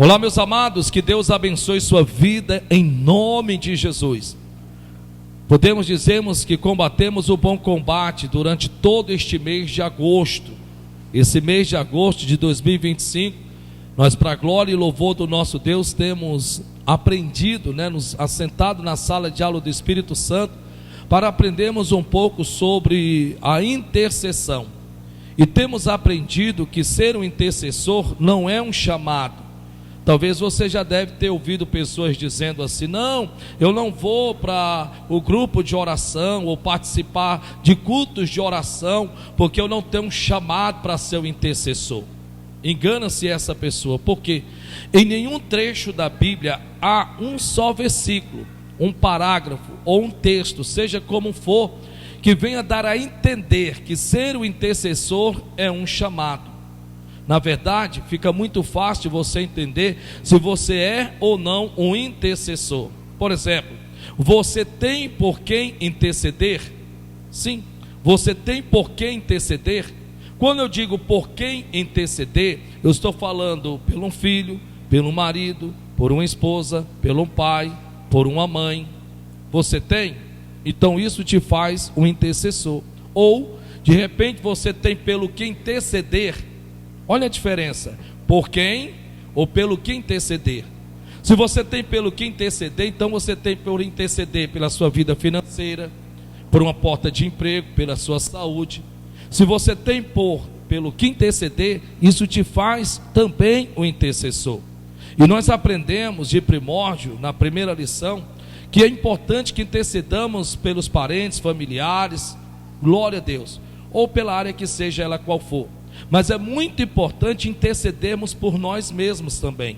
Olá, meus amados, que Deus abençoe sua vida em nome de Jesus. Podemos dizermos que combatemos o bom combate durante todo este mês de agosto. Esse mês de agosto de 2025, nós, para a glória e louvor do nosso Deus, temos aprendido, nos assentado na sala de aula do Espírito Santo, para aprendermos um pouco sobre a intercessão. E temos aprendido que ser um intercessor não é um chamado. Talvez você já deve ter ouvido pessoas dizendo assim: não, eu não vou para o grupo de oração ou participar de cultos de oração, porque eu não tenho um chamado para ser um intercessor. Engana-se essa pessoa, porque em nenhum trecho da Bíblia há um só versículo, um parágrafo ou um texto, seja como for, que venha dar a entender que ser o intercessor é um chamado. Na verdade, fica muito fácil você entender se você é ou não um intercessor. Por exemplo, você tem por quem interceder? Sim, você tem por quem interceder. Quando eu digo por quem interceder, eu estou falando por um filho, pelo marido, por uma esposa, pelo pai, por uma mãe. Você tem? Então isso te faz um intercessor. Ou, de repente, você tem pelo que interceder. Olha a diferença, por quem ou pelo que interceder. Se você tem pelo que interceder, então você tem por interceder pela sua vida financeira, por uma porta de emprego, pela sua saúde. Se você tem pelo que interceder, isso te faz também um intercessor. E nós aprendemos de primórdio, na primeira lição, que é importante que intercedamos pelos parentes, familiares, glória a Deus, ou pela área que seja ela qual for. Mas é muito importante intercedermos por nós mesmos também.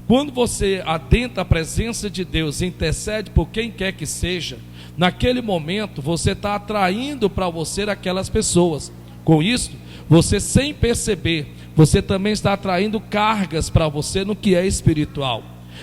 Quando você adentra a presença de Deus e intercede por quem quer que seja, naquele momento você está atraindo para você aquelas pessoas. Com isso, você sem perceber, você também está atraindo cargas para você no que é espiritual.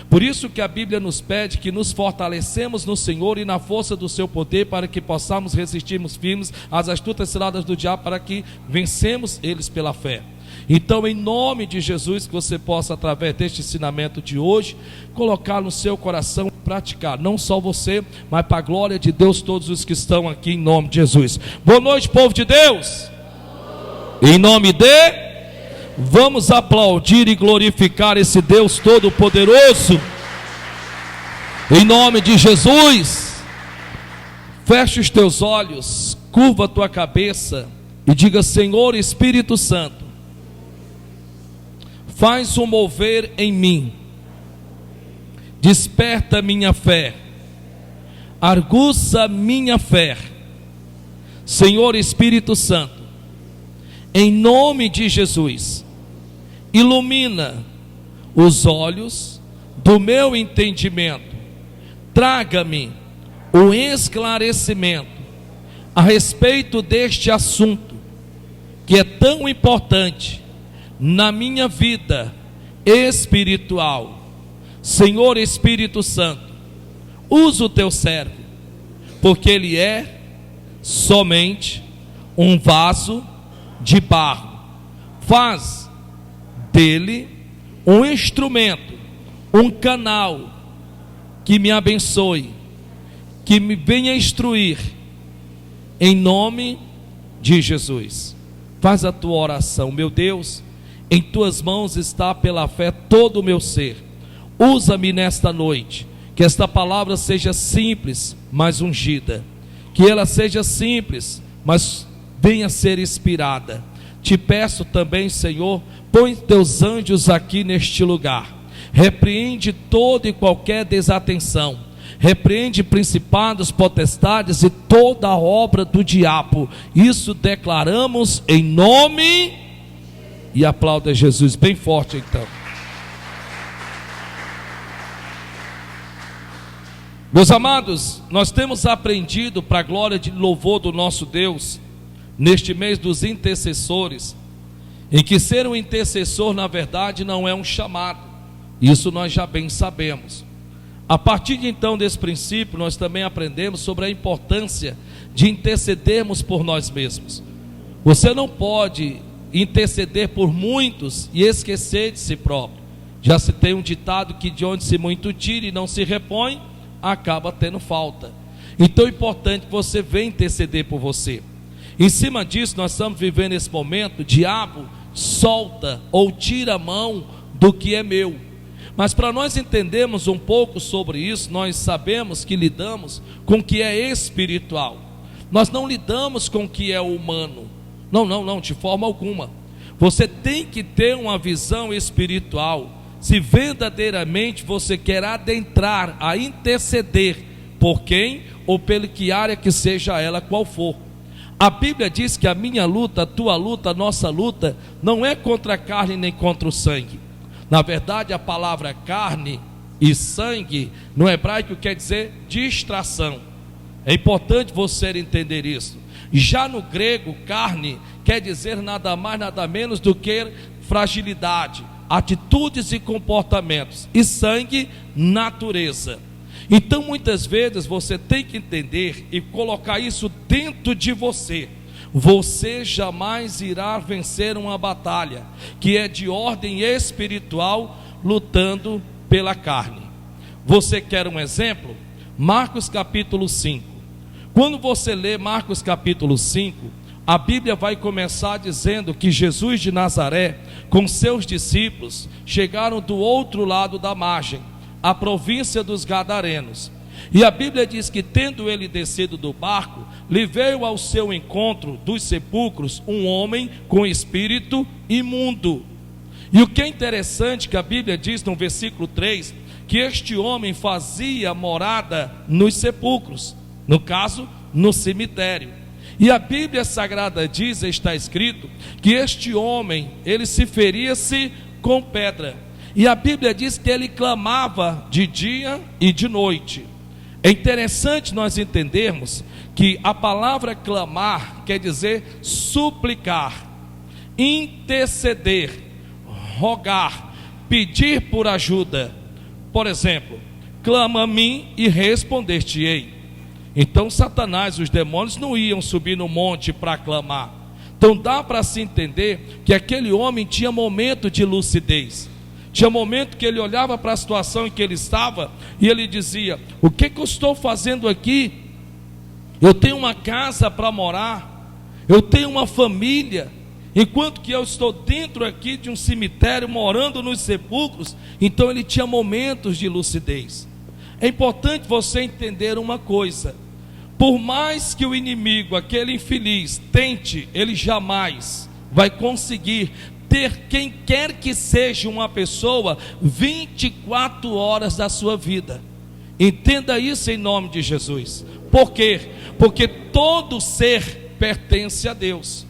Por isso que a Bíblia nos pede que nos fortalecemos no Senhor e na força do seu poder, para que possamos resistirmos firmes às astutas ciladas do diabo, para que vencemos eles pela fé. Então, em nome de Jesus, que você possa, através deste ensinamento de hoje, colocar no seu coração e praticar, não só você, mas para a glória de Deus, todos os que estão aqui, em nome de Jesus. Boa noite, povo de Deus. Em nome de... Vamos aplaudir e glorificar esse Deus Todo-Poderoso, em nome de Jesus. Feche os teus olhos, curva a tua cabeça e diga: Senhor Espírito Santo, faz um mover em mim, desperta minha fé, aguça minha fé. Senhor Espírito Santo, em nome de Jesus, ilumina os olhos do meu entendimento, traga-me o esclarecimento a respeito deste assunto que é tão importante na minha vida espiritual. Senhor Espírito Santo, usa o teu servo, porque ele é somente um vaso de barro. Faz dele um instrumento, um canal que me abençoe, que me venha instruir, em nome de Jesus. Faz a tua oração. Meu Deus, em tuas mãos está pela fé todo o meu ser. Usa-me nesta noite, que esta palavra seja simples, mas ungida, que ela seja simples, mas venha ser inspirada. Te peço também, Senhor, põe teus anjos aqui neste lugar, repreende toda e qualquer desatenção, repreende principados, potestades e toda a obra do diabo. Isso declaramos em nome, e aplauda Jesus bem forte então. Meus amados, nós temos aprendido, para a glória e louvor do nosso Deus, neste mês dos intercessores, em que ser um intercessor na verdade não é um chamado. Isso nós já bem sabemos. A partir de então desse princípio, nós também aprendemos sobre a importância de intercedermos por nós mesmos. Você não pode interceder por muitos e esquecer de si próprio. Já se tem um ditado que de onde se muito tira e não se repõe, acaba tendo falta. Então é importante que você venha interceder por você. Em cima disso, nós estamos vivendo esse momento, o diabo solta ou tira a mão do que é meu. Mas para nós entendermos um pouco sobre isso, nós sabemos que lidamos com o que é espiritual. Nós não lidamos com o que é humano. Não, de forma alguma. Você tem que ter uma visão espiritual. Se verdadeiramente você quer adentrar, a interceder por quem ou pela que área que seja ela qual for. A Bíblia diz que a minha luta, a tua luta, a nossa luta não é contra a carne nem contra o sangue. Na verdade, a palavra carne e sangue no hebraico quer dizer distração. É importante você entender isso. Já no grego, carne quer dizer nada mais, nada menos do que fragilidade, atitudes e comportamentos, e sangue, natureza. Então muitas vezes você tem que entender e colocar isso dentro de você. Você jamais irá vencer uma batalha que é de ordem espiritual, lutando pela carne. Você quer um exemplo? Marcos capítulo 5. Quando você lê Marcos capítulo 5, a Bíblia vai começar dizendo que Jesus de Nazaré, com seus discípulos, chegaram do outro lado da margem, a província dos Gadarenos. E a Bíblia diz que, tendo ele descido do barco, lhe veio ao seu encontro dos sepulcros um homem com espírito imundo. E o que é interessante que a Bíblia diz no versículo 3, que este homem fazia morada nos sepulcros, no caso, no cemitério. E a Bíblia Sagrada diz, está escrito, que este homem, ele se feria-se com pedra. E a Bíblia diz que ele clamava de dia e de noite. É interessante nós entendermos que a palavra clamar quer dizer suplicar, interceder, rogar, pedir por ajuda. Por exemplo, clama a mim e responder-te-ei. Então Satanás, os demônios não iam subir no monte para clamar. Então dá para se entender que aquele homem tinha momento de lucidez. Tinha momento que ele olhava para a situação em que ele estava e ele dizia: o que eu estou fazendo aqui? Eu tenho uma casa para morar, eu tenho uma família, enquanto que eu estou dentro aqui de um cemitério, morando nos sepulcros. Então ele tinha momentos de lucidez. É importante você entender uma coisa: por mais que o inimigo, aquele infeliz, tente, ele jamais vai conseguir ter quem quer que seja uma pessoa 24 horas da sua vida. Entenda isso em nome de Jesus. Por quê? Porque todo ser pertence a Deus.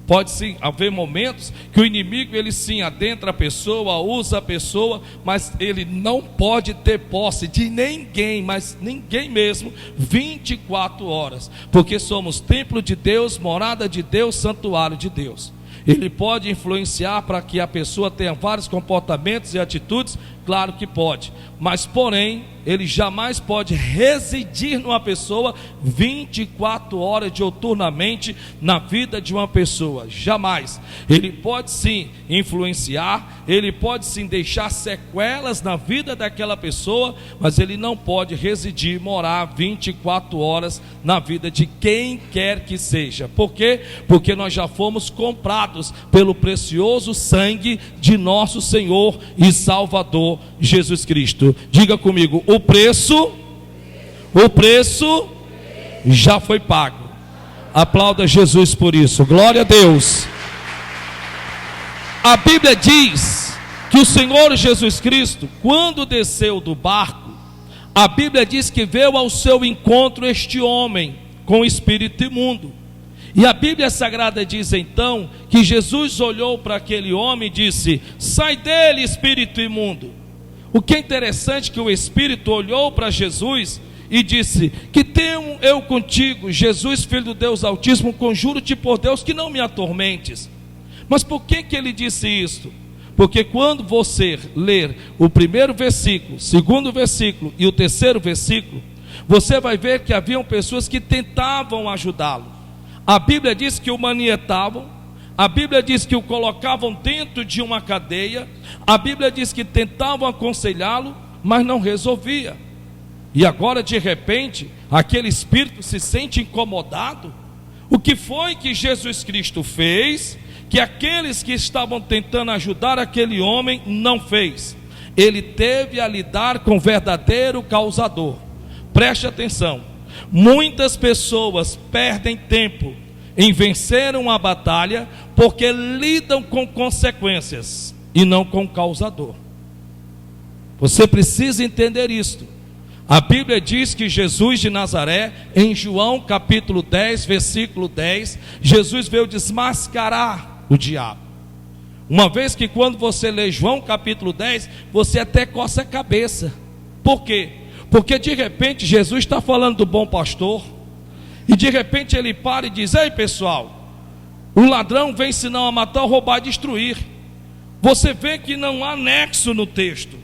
Pode sim haver momentos que o inimigo, ele sim adentra a pessoa, usa a pessoa, mas ele não pode ter posse de ninguém, mas ninguém mesmo, 24 horas, porque somos templo de Deus, morada de Deus, santuário de Deus. Ele pode influenciar para que a pessoa tenha vários comportamentos e atitudes? Claro que pode, mas porém, ele jamais pode residir numa pessoa 24 horas diuturnamente na vida de uma pessoa, jamais. Ele pode sim influenciar, ele pode sim deixar sequelas na vida daquela pessoa, mas ele não pode residir, morar 24 horas na vida de quem quer que seja. Por quê? Porque nós já fomos comprados pelo precioso sangue de nosso Senhor e Salvador Jesus Cristo. Diga comigo: o preço já foi pago. Aplauda Jesus por isso. Glória a Deus. A Bíblia diz que o Senhor Jesus Cristo, quando desceu do barco, a Bíblia diz que veio ao seu encontro este homem com espírito imundo. E a Bíblia Sagrada diz então que Jesus olhou para aquele homem e disse: sai dele, espírito imundo. O que é interessante é que o espírito olhou para Jesus e disse: que tenho eu contigo, Jesus, filho do Deus Altíssimo, conjuro-te por Deus que não me atormentes. Mas por que ele disse isso? Porque quando você ler o primeiro versículo, segundo versículo e o terceiro versículo, você vai ver que haviam pessoas que tentavam ajudá-lo. A Bíblia diz que o manietavam, A Bíblia diz que o colocavam dentro de uma cadeia. A Bíblia diz que tentavam aconselhá-lo, mas não resolvia. E agora de repente, aquele espírito se sente incomodado. O que foi que Jesus Cristo fez, que aqueles que estavam tentando ajudar aquele homem não fez? Ele teve a lidar com o verdadeiro causador. Preste atenção, muitas pessoas perdem tempo em vencer uma batalha porque lidam com consequências e não com o causador. Você precisa entender isto. A Bíblia diz que Jesus de Nazaré, em João capítulo 10, versículo 10, Jesus veio desmascarar o diabo. Uma vez que quando você lê João capítulo 10, você até coça a cabeça. Por quê? Porque de repente Jesus está falando do bom pastor, e de repente ele para e diz: ei pessoal, o ladrão vem senão a matar, roubar e destruir. Você vê que não há nexo no texto,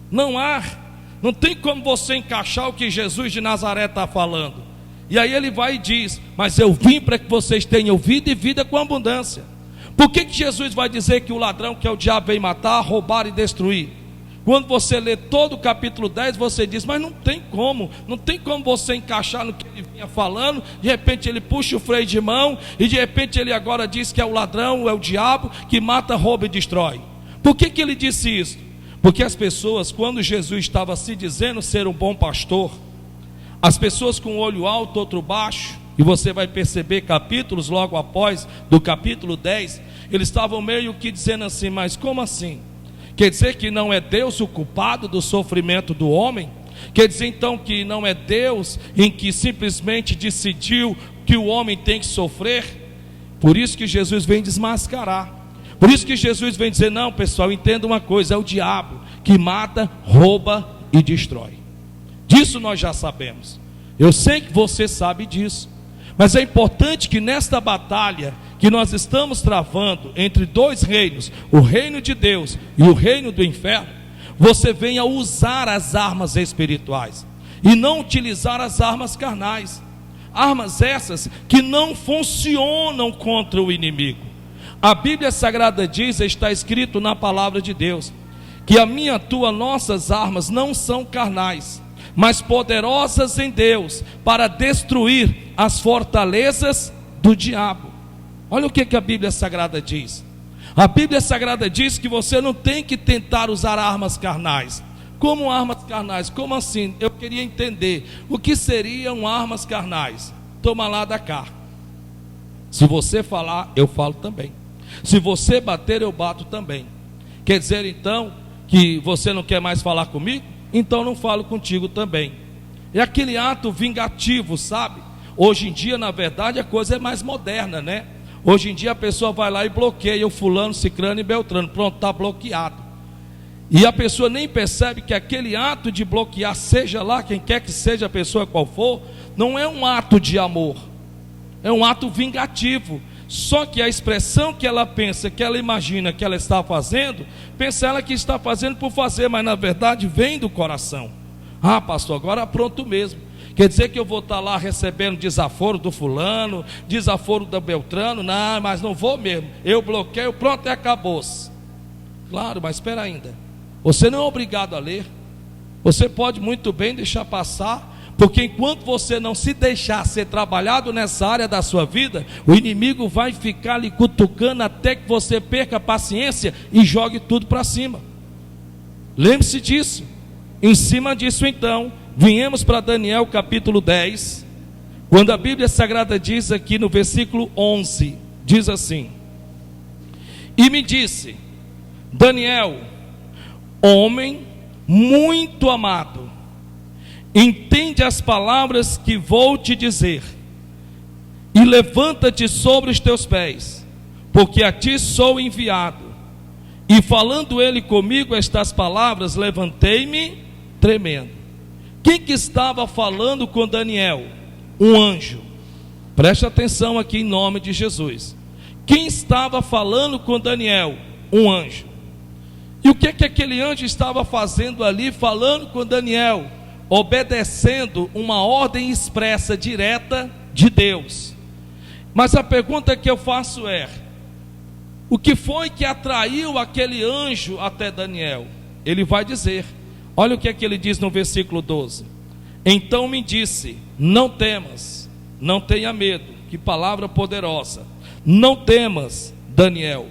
não tem como você encaixar o que Jesus de Nazaré está falando. E aí ele vai e diz: mas eu vim para que vocês tenham vida e vida com abundância. Por que Jesus vai dizer que o ladrão, que é o diabo, vem matar, roubar e destruir? Quando você lê todo o capítulo 10, você diz: mas não tem como você encaixar no que ele vinha falando. De repente ele puxa o freio de mão, e de repente ele agora diz que é o ladrão, é o diabo, que mata, rouba e destrói. Por que ele disse isso? Porque as pessoas, quando Jesus estava se dizendo ser um bom pastor, as pessoas com um olho alto, outro baixo, e você vai perceber capítulos logo após, do capítulo 10, eles estavam meio que dizendo assim: mas como assim? Quer dizer que não é Deus o culpado do sofrimento do homem? Quer dizer então que não é Deus em que simplesmente decidiu que o homem tem que sofrer? Por isso que Jesus vem desmascarar. Por isso que Jesus vem dizer: não pessoal, entenda uma coisa, é o diabo que mata, rouba e destrói. Disso nós já sabemos. Eu sei que você sabe disso. Mas é importante que nesta batalha que nós estamos travando entre dois reinos, o reino de Deus e o reino do inferno, você venha usar as armas espirituais e não utilizar as armas carnais. Armas essas que não funcionam contra o inimigo. A Bíblia Sagrada diz, está escrito na palavra de Deus, que a minha, a tua, nossas armas não são carnais, mas poderosas em Deus para destruir as fortalezas do diabo. Olha o que a Bíblia Sagrada diz. A Bíblia Sagrada diz que você não tem que tentar usar armas carnais. Como armas carnais? Como assim? Eu queria entender o que seriam armas carnais. Toma lá da cá. Se você falar, eu falo também. Se você bater, eu bato também. Quer dizer então que você não quer mais falar comigo? Então não falo contigo também. É aquele ato vingativo, sabe? Hoje em dia, na verdade, a coisa é mais moderna, né? Hoje em dia a pessoa vai lá e bloqueia o fulano, cicrano e beltrano. Pronto, está bloqueado. E a pessoa nem percebe que aquele ato de bloquear, seja lá quem quer que seja a pessoa qual for, não é um ato de amor, é um ato vingativo. Só que a expressão que ela pensa, que ela imagina que ela está fazendo, pensa ela que está fazendo por fazer, mas na verdade vem do coração. Ah pastor, agora pronto mesmo. Quer dizer que eu vou estar lá recebendo desaforo do fulano, desaforo do beltrano? Não, mas não vou mesmo. Eu bloqueio, pronto, e acabou-se. Claro, mas espera ainda. Você não é obrigado a ler. Você pode muito bem deixar passar, porque enquanto você não se deixar ser trabalhado nessa área da sua vida, o inimigo vai ficar lhe cutucando até que você perca a paciência e jogue tudo para cima. Lembre-se disso. Em cima disso então, viemos para Daniel capítulo 10, quando a Bíblia Sagrada diz aqui no versículo 11, diz assim: e me disse, Daniel, homem muito amado, entende as palavras que vou te dizer, e levanta-te sobre os teus pés, porque a ti sou enviado. E falando ele comigo estas palavras, levantei-me tremendo. Quem que estava falando com Daniel? Um anjo. Preste atenção aqui em nome de Jesus. Quem estava falando com Daniel? Um anjo. E o que aquele anjo estava fazendo ali, falando com Daniel? Obedecendo uma ordem expressa, direta de Deus. Mas a pergunta que eu faço é: O que foi que atraiu aquele anjo até Daniel? Ele vai dizer, olha o que é que ele diz no versículo 12: então me disse, não temas, não tenha medo. Que palavra poderosa! Não temas, Daniel,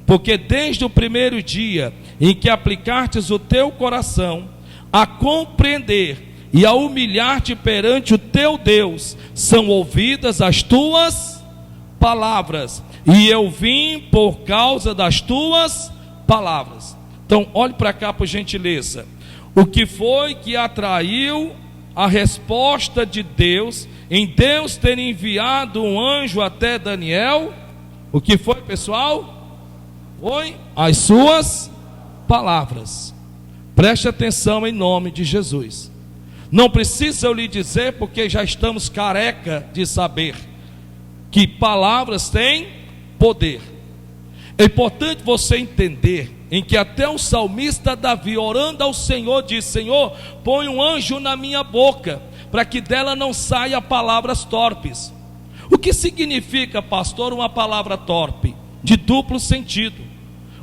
porque desde o primeiro dia em que aplicastes o teu coração a compreender e a humilhar-te perante o teu Deus, são ouvidas as tuas palavras, e eu vim por causa das tuas palavras. Então olhe para cá por gentileza. O que foi que atraiu a resposta de Deus, em Deus ter enviado um anjo até Daniel? O que foi, pessoal? Foi as suas palavras. Preste atenção em nome de Jesus. Não precisa eu lhe dizer, porque já estamos careca de saber que palavras têm poder. É importante você entender em que até o salmista Davi, orando ao Senhor, diz: Senhor, põe um anjo na minha boca, para que dela não saia palavras torpes. O que significa, pastor, uma palavra torpe? De duplo sentido.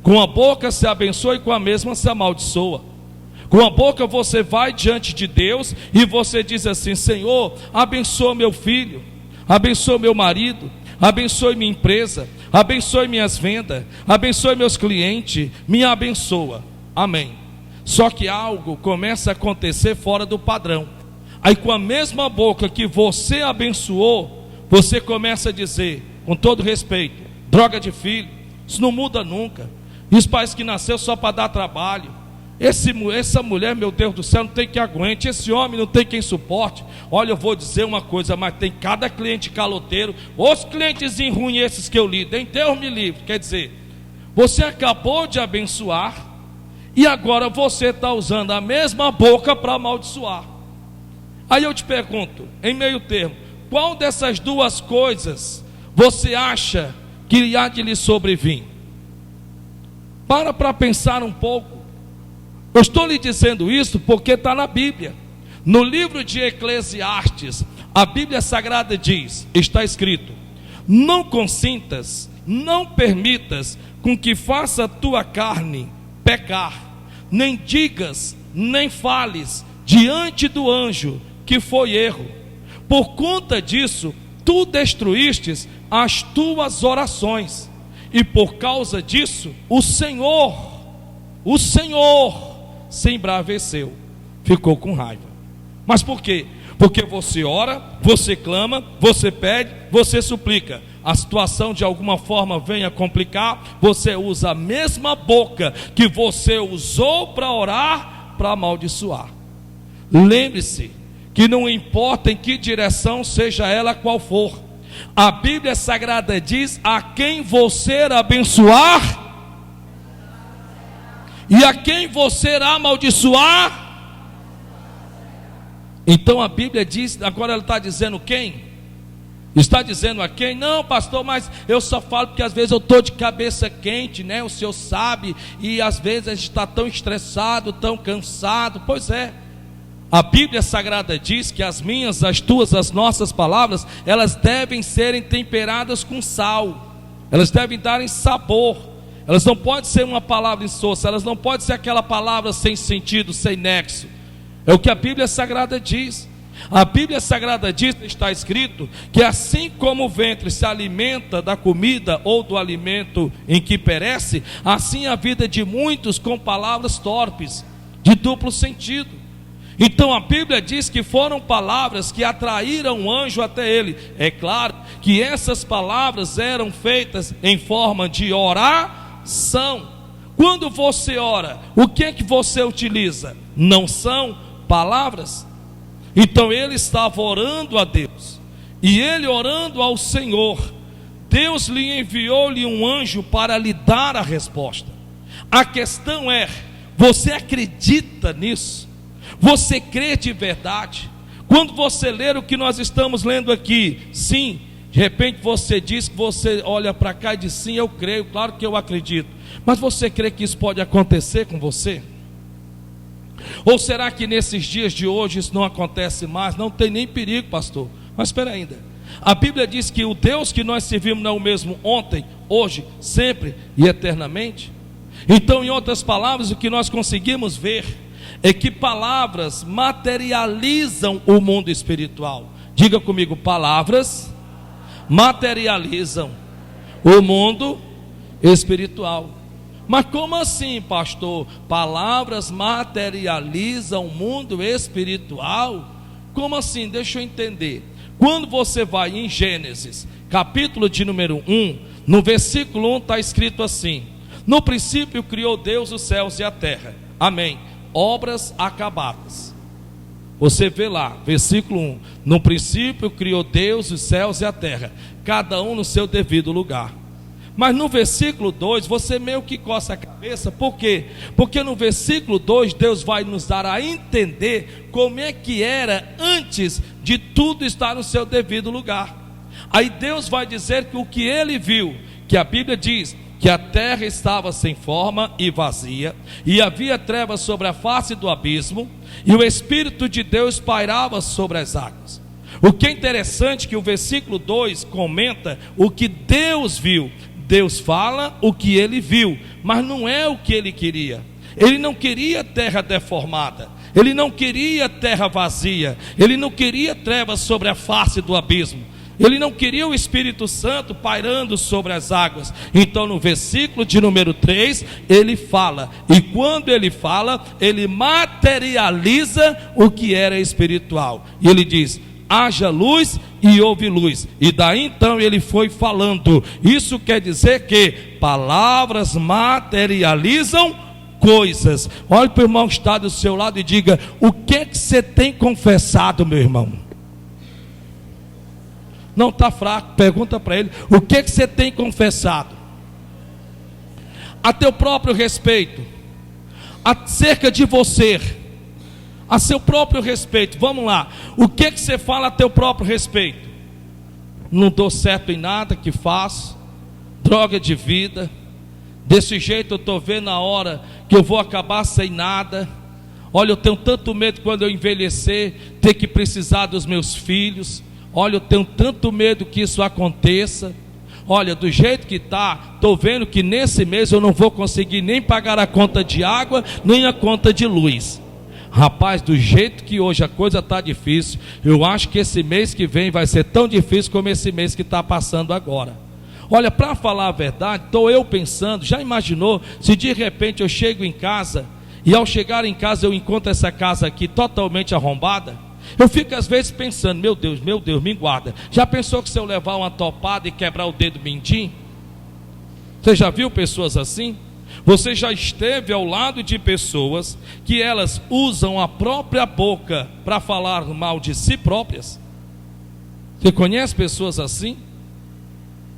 Com a boca se abençoa e com a mesma se amaldiçoa. Com a boca você vai diante de Deus e você diz assim: Senhor, abençoa meu filho, abençoa meu marido, abençoe minha empresa, abençoe minhas vendas, abençoe meus clientes, me abençoa, amém. Só que algo começa a acontecer fora do padrão. Aí com a mesma boca que você abençoou, você começa a dizer, com todo respeito: droga de filho, isso não muda nunca. E os pais que nasceu só para dar trabalho. Essa mulher, meu Deus do céu, não tem quem aguente. Esse homem não tem quem suporte. Olha, eu vou dizer uma coisa, mas tem cada cliente caloteiro. Os clientes ruins esses que eu lido, em Deus me livre. Quer dizer, você acabou de abençoar e agora você está usando a mesma boca para amaldiçoar. Aí eu te pergunto, em meio termo, qual dessas duas coisas você acha que há de lhe sobrevir? Para pensar um pouco. Eu estou lhe dizendo isso porque está na Bíblia. No livro de Eclesiastes, a Bíblia Sagrada diz, está escrito: não consintas, não permitas com que faça a tua carne pecar, nem digas, nem fales diante do anjo que foi erro. Por conta disso, tu destruístes as tuas orações, e por causa disso, o Senhor se embraveceu, ficou com raiva. Mas por quê? Porque você ora, você clama, você pede, você suplica. A situação de alguma forma vem a complicar, você usa a mesma boca que você usou para orar, para amaldiçoar. Lembre-se que não importa em que direção seja ela qual for, a Bíblia Sagrada diz: a quem você abençoar e a quem você amaldiçoar. Então a Bíblia diz, agora ela está dizendo quem? Está dizendo a quem? Não, pastor, mas eu só falo porque às vezes eu estou de cabeça quente, né? O senhor sabe, e às vezes a gente está tão estressado, tão cansado. Pois é, a Bíblia Sagrada diz que as minhas, as tuas, as nossas palavras, elas devem serem temperadas com sal, elas devem darem sabor. Elas não podem ser uma palavra insossa, elas não podem ser aquela palavra sem sentido, sem nexo. É o que a Bíblia Sagrada diz. A Bíblia Sagrada diz, está escrito, que assim como o ventre se alimenta da comida ou do alimento em que perece, assim a vida de muitos com palavras torpes, de duplo sentido. Então a Bíblia diz que foram palavras que atraíram o anjo até ele. É claro que essas palavras eram feitas em forma de oração. Quando você ora, o que é que você utiliza? Não são palavras? Então ele estava orando a Deus, e ele orando ao Senhor, Deus lhe enviou-lhe um anjo para lhe dar a resposta. A questão é: você acredita nisso? Você crê de verdade? Quando você ler o que nós estamos lendo aqui, sim, de repente você diz que você olha para cá e diz: sim, eu creio, claro que eu acredito. Mas você crê que isso pode acontecer com você? Ou será que nesses dias de hoje isso não acontece mais? Não tem nem perigo, pastor. Mas espera ainda, A Bíblia diz que o Deus que nós servimos não é o mesmo ontem, hoje, sempre e eternamente. Então, em outras palavras, o que nós conseguimos ver é que palavras materializam o mundo espiritual. Diga comigo, palavras materializam o mundo espiritual. Mas como assim, pastor? Palavras materializam o mundo espiritual? Como assim? Deixa eu entender. Quando você vai em Gênesis, capítulo de número 1, no versículo 1 está escrito assim: no princípio criou Deus os céus e a terra. Amém. Obras acabadas. Você vê lá, versículo 1: no princípio criou Deus os céus e a terra, cada um no seu devido lugar. Mas no versículo 2, você meio que coça a cabeça. Por quê? Porque no versículo 2, Deus vai nos dar a entender como é que era antes de tudo estar no seu devido lugar. Aí Deus vai dizer que o que ele viu, que a Bíblia diz que a terra estava sem forma e vazia, e havia trevas sobre a face do abismo, e o Espírito de Deus pairava sobre as águas. O que é interessante é que o versículo 2 comenta o que Deus viu. Deus fala o que ele viu, mas não é o que ele queria. Ele não queria terra deformada, ele não queria terra vazia, ele não queria trevas sobre a face do abismo, ele não queria o Espírito Santo pairando sobre as águas. Então no versículo de número 3, ele fala, e quando ele fala, ele materializa o que era espiritual, e ele diz: haja luz e houve luz. E daí então ele foi falando. Isso quer dizer que palavras materializam coisas. Olhe para o irmão que está do seu lado e diga: o que é que você tem confessado, meu irmão? Não está fraco, pergunta para ele: o que é que você tem confessado? A teu próprio respeito, acerca de você, a seu próprio respeito. Vamos lá, o que que você fala a teu próprio respeito? Não dou certo em nada que faço, droga de vida, desse jeito eu estou vendo a hora que eu vou acabar sem nada. Olha, eu tenho tanto medo quando eu envelhecer, ter que precisar dos meus filhos. Olha, eu tenho tanto medo que isso aconteça. Olha, do jeito que está, estou vendo que nesse mês eu não vou conseguir nem pagar a conta de água, nem a conta de luz. Rapaz, do jeito que hoje a coisa está difícil, eu acho que esse mês que vem vai ser tão difícil como esse mês que está passando agora. Olha, para falar a verdade, estou eu pensando, já imaginou se de repente eu chego em casa e ao chegar em casa eu encontro essa casa aqui totalmente arrombada? Eu fico às vezes pensando: meu Deus, me guarda. Já pensou que se eu levar uma topada e quebrar o dedo mindinho? Você já viu pessoas assim? Você já esteve ao lado de pessoas que elas usam a própria boca para falar mal de si próprias? Você conhece pessoas assim?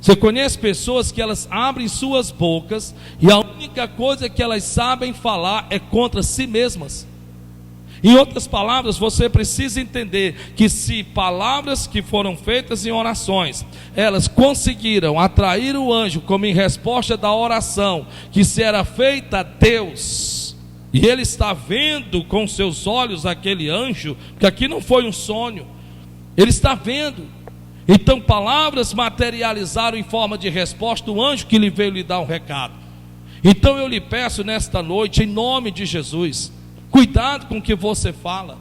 Você conhece pessoas que elas abrem suas bocas e a única coisa que elas sabem falar é contra si mesmas? Em outras palavras, você precisa entender que se palavras que foram feitas em orações, elas conseguiram atrair o anjo como em resposta da oração que se era feita a Deus, e ele está vendo com seus olhos aquele anjo, que aqui não foi um sonho, ele está vendo. Então palavras materializaram em forma de resposta o anjo que lhe veio lhe dar um recado. Então eu lhe peço nesta noite, em nome de Jesus, cuidado com o que você fala,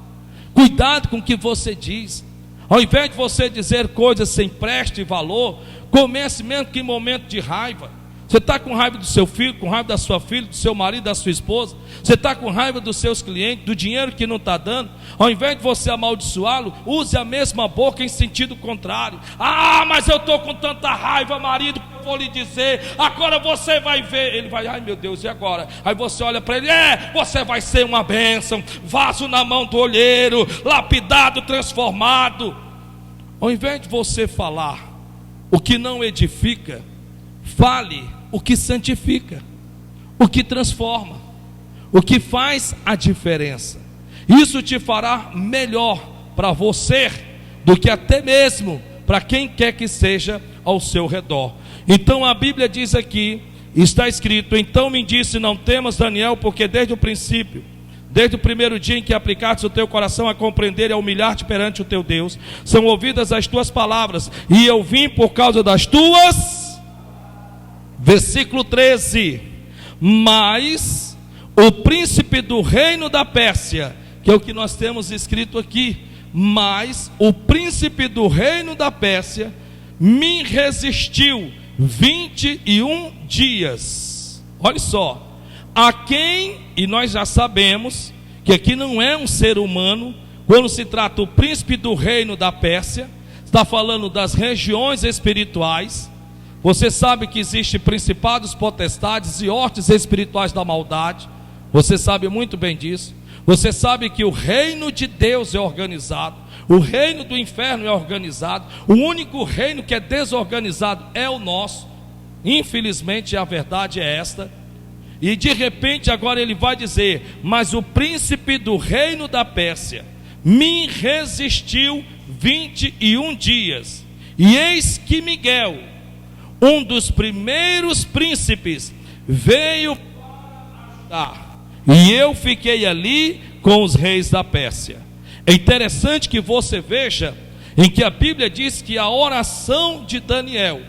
cuidado com o que você diz. Ao invés de você dizer coisas sem preste e valor, comece mesmo que em momento de raiva. Você está com raiva do seu filho, com raiva da sua filha, do seu marido, da sua esposa. Você está com raiva dos seus clientes, do dinheiro que não está dando. Ao invés de você amaldiçoá-lo, use a mesma boca em sentido contrário. Ah, mas eu estou com tanta raiva, marido, que eu vou lhe dizer, agora você vai ver. Ele vai: ai meu Deus, e agora? Aí você olha para ele: você vai ser uma bênção, vaso na mão do olheiro, lapidado, transformado. Ao invés de você falar o que não edifica, fale o que santifica, o que transforma, o que faz a diferença. Isso te fará melhor para você do que até mesmo para quem quer que seja ao seu redor. Então a Bíblia diz aqui, está escrito: então me disse, não temas, Daniel, porque desde o princípio desde o primeiro dia em que aplicaste o teu coração a compreender e a humilhar-te perante o teu Deus. São ouvidas as tuas palavras, e eu vim por causa das tuas. Versículo 13. Mas o príncipe do reino da Pérsia, que é o que nós temos escrito aqui, mas o príncipe do reino da Pérsia me resistiu 21 dias. Olha só, a quem, e nós já sabemos que aqui não é um ser humano, quando se trata do príncipe do reino da Pérsia, está falando das regiões espirituais. Você sabe que existem principados, potestades e hortes espirituais da maldade. Você sabe muito bem disso. Você sabe que o reino de Deus é organizado, o reino do inferno é organizado. O único reino que é desorganizado é o nosso. Infelizmente a verdade é esta. E de repente agora ele vai dizer: mas o príncipe do reino da Pérsia me resistiu 21 dias. E eis que Miguel, um dos primeiros príncipes, veio para ajudar. E eu fiquei ali com os reis da Pérsia. É interessante que você veja em que a Bíblia diz que a oração de Daniel,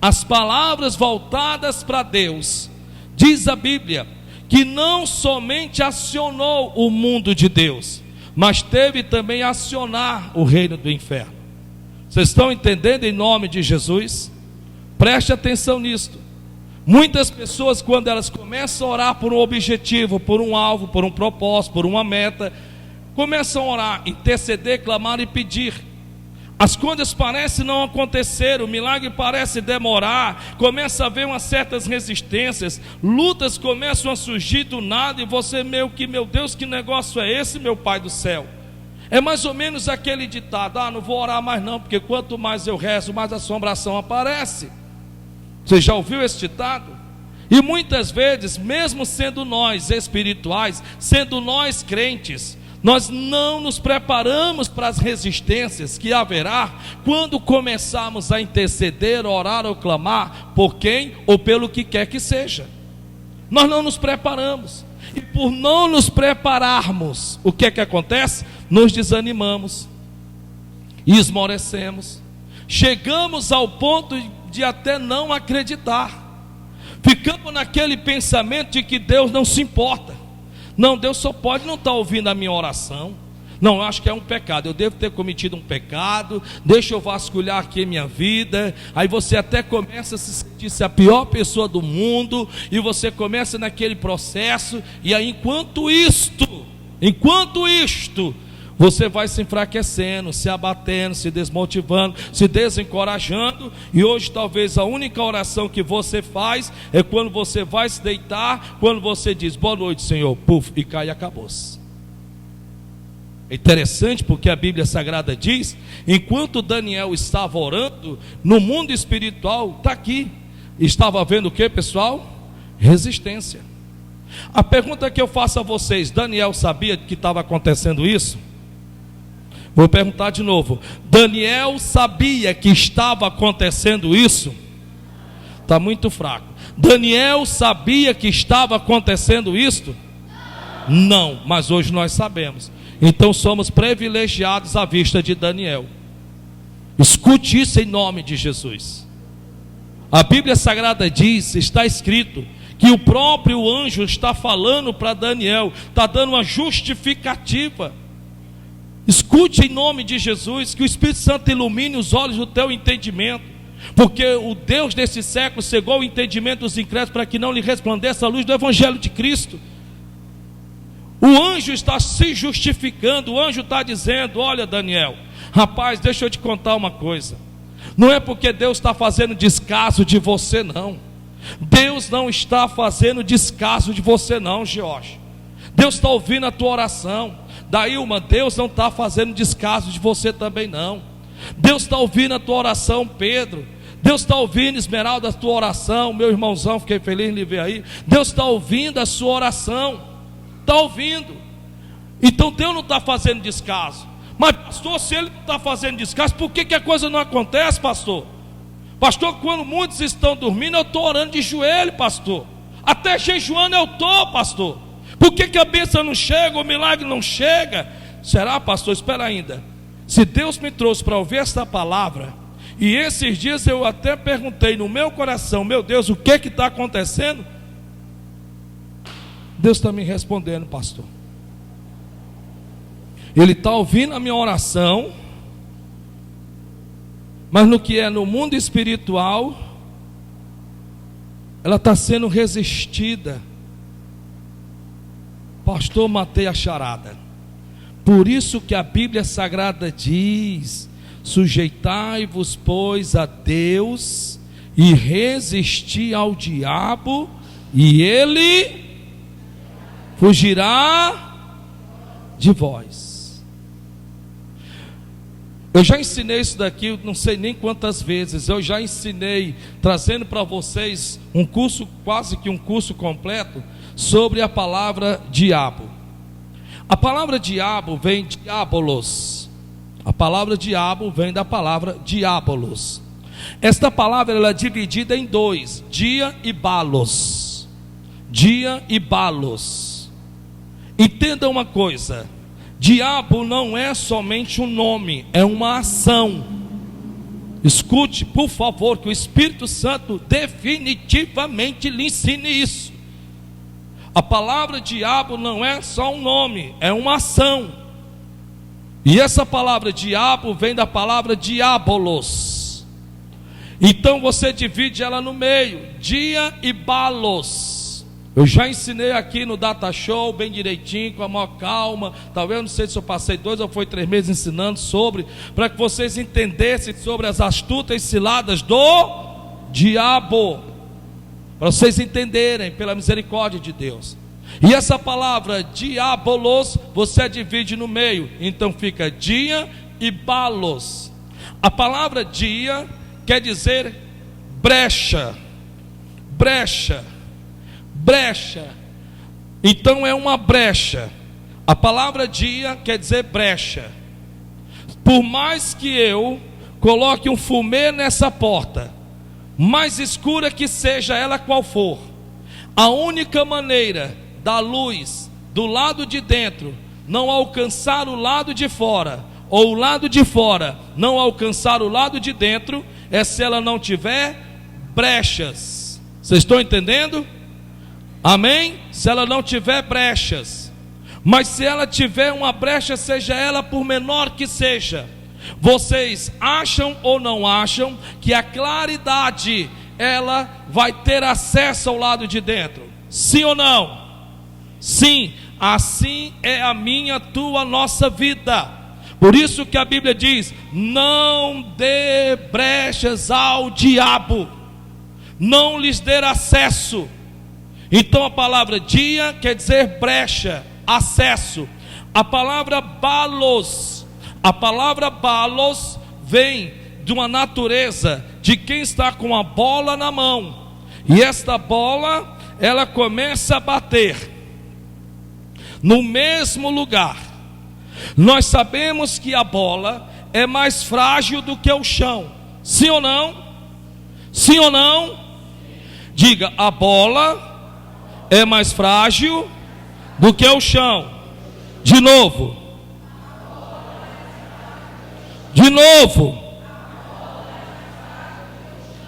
as palavras voltadas para Deus, diz a Bíblia que não somente acionou o mundo de Deus, mas teve também a acionar o reino do inferno. Vocês estão entendendo em nome de Jesus? Preste atenção nisto. Muitas pessoas, quando elas começam a orar por um objetivo, por um alvo, por um propósito, por uma meta, começam a orar, interceder, clamar e pedir. As coisas parecem não acontecer, o milagre parece demorar, começa a haver umas certas resistências, lutas começam a surgir do nada, e você meio que, meu Deus, que negócio é esse, meu Pai do céu? É mais ou menos aquele ditado: não vou orar mais não, porque quanto mais eu rezo, mais assombração aparece. Você já ouviu esse ditado? E muitas vezes, mesmo sendo nós espirituais, sendo nós crentes, nós não nos preparamos para as resistências que haverá quando começarmos a interceder, orar ou clamar por quem ou pelo que quer que seja. Nós não nos preparamos, e por não nos prepararmos, o que é que acontece? Nos desanimamos, esmorecemos, chegamos ao ponto de até não acreditar, ficamos naquele pensamento de que Deus não se importa. Não, Deus só pode não estar ouvindo a minha oração. Não, eu acho que é um pecado, eu devo ter cometido um pecado, deixa eu vasculhar aqui a minha vida. Aí você até começa a se sentir a pior pessoa do mundo, e você começa naquele processo, e aí enquanto isto, você vai se enfraquecendo, se abatendo, se desmotivando, se desencorajando. E hoje talvez a única oração que você faz é quando você vai se deitar, quando você diz: boa noite, Senhor, puf, e cai e acabou-se. É interessante porque a Bíblia Sagrada diz: enquanto Daniel estava orando, no mundo espiritual, está aqui, estava havendo o que, pessoal? Resistência. A pergunta que eu faço a vocês: Daniel sabia que estava acontecendo isso? Vou perguntar de novo: Daniel sabia que estava acontecendo isso? Está muito fraco. Daniel sabia que estava acontecendo isso? Não, mas hoje nós sabemos. Então somos privilegiados à vista de Daniel. Escute isso em nome de Jesus. A Bíblia Sagrada diz, está escrito, que o próprio anjo está falando para Daniel, está dando uma justificativa. Escute em nome de Jesus, que o Espírito Santo ilumine os olhos do teu entendimento, porque o Deus desse século cegou o entendimento dos incrédulos para que não lhe resplandeça a luz do Evangelho de Cristo. O anjo está se justificando, o anjo está dizendo: olha, Daniel, rapaz, deixa eu te contar uma coisa, não é porque Deus está fazendo descaso de você não, Deus não está fazendo descaso de você não, Jorge. Deus está ouvindo a tua oração. Daílma, Deus não está fazendo descaso de você também não. Deus está ouvindo a tua oração, Pedro. Deus está ouvindo, Esmeralda, a tua oração. Meu irmãozão, fiquei feliz em lhe ver aí. Deus está ouvindo a sua oração. Está ouvindo. Então Deus não está fazendo descaso. Mas pastor, se Ele não está fazendo descaso, por que a coisa não acontece, pastor? Pastor, quando muitos estão dormindo, eu estou orando de joelho, pastor. Até jejuando eu estou, pastor. Por que a bênção não chega, o milagre não chega? Será, pastor? Espera ainda. Se Deus me trouxe para ouvir esta palavra, e esses dias eu até perguntei no meu coração, meu Deus, o que está acontecendo? Deus está me respondendo, pastor. Ele está ouvindo a minha oração, mas no que é no mundo espiritual, ela está sendo resistida. Pastor, matei a charada. Por isso que a Bíblia Sagrada diz: sujeitai-vos, pois, a Deus, e resisti ao diabo, e ele fugirá de vós. Eu já ensinei isso daqui, não sei nem quantas vezes. Eu já ensinei, trazendo para vocês um curso, quase que um curso completo, sobre a palavra diabo. A palavra diabo vem de diabolos. A palavra diabo vem da palavra diabolos. Esta palavra ela é dividida em dois: dia e balos. Dia e balos. Entenda uma coisa: diabo não é somente um nome, é uma ação. Escute, por favor, que o Espírito Santo definitivamente lhe ensine isso. A palavra diabo não é só um nome, é uma ação. E essa palavra diabo vem da palavra diabolos. Então você divide ela no meio, dia e balos. Eu já ensinei aqui no Data Show, bem direitinho, com a maior calma. Talvez, não sei se eu passei 2 ou foi 3 meses ensinando sobre, para que vocês entendessem sobre as astutas ciladas do diabo. Para vocês entenderem, pela misericórdia de Deus. E essa palavra diabolos, você divide no meio. Então fica dia e balos. A palavra dia quer dizer brecha. Brecha. Brecha. Então é uma brecha. A palavra dia quer dizer brecha. Por mais que eu coloque um fumê nessa porta, mais escura que seja ela qual for, a única maneira da luz do lado de dentro não alcançar o lado de fora, ou o lado de fora não alcançar o lado de dentro, é se ela não tiver brechas. Vocês estão entendendo? Amém? Se ela não tiver brechas. Mas se ela tiver uma brecha, seja ela por menor que seja, vocês acham ou não acham que a claridade ela vai ter acesso ao lado de dentro? Sim ou não? Sim, assim é a minha, tua, nossa vida. Por isso que a Bíblia diz: não dê brechas ao diabo, não lhes dê acesso. Então a palavra dia quer dizer brecha, acesso. A palavra balos, a palavra balos vem de uma natureza de quem está com a bola na mão, e esta bola ela começa a bater no mesmo lugar. Nós sabemos que a bola é mais frágil do que o chão. Sim ou não? Sim ou não? Diga: a bola é mais frágil do que o chão. De novo. De novo.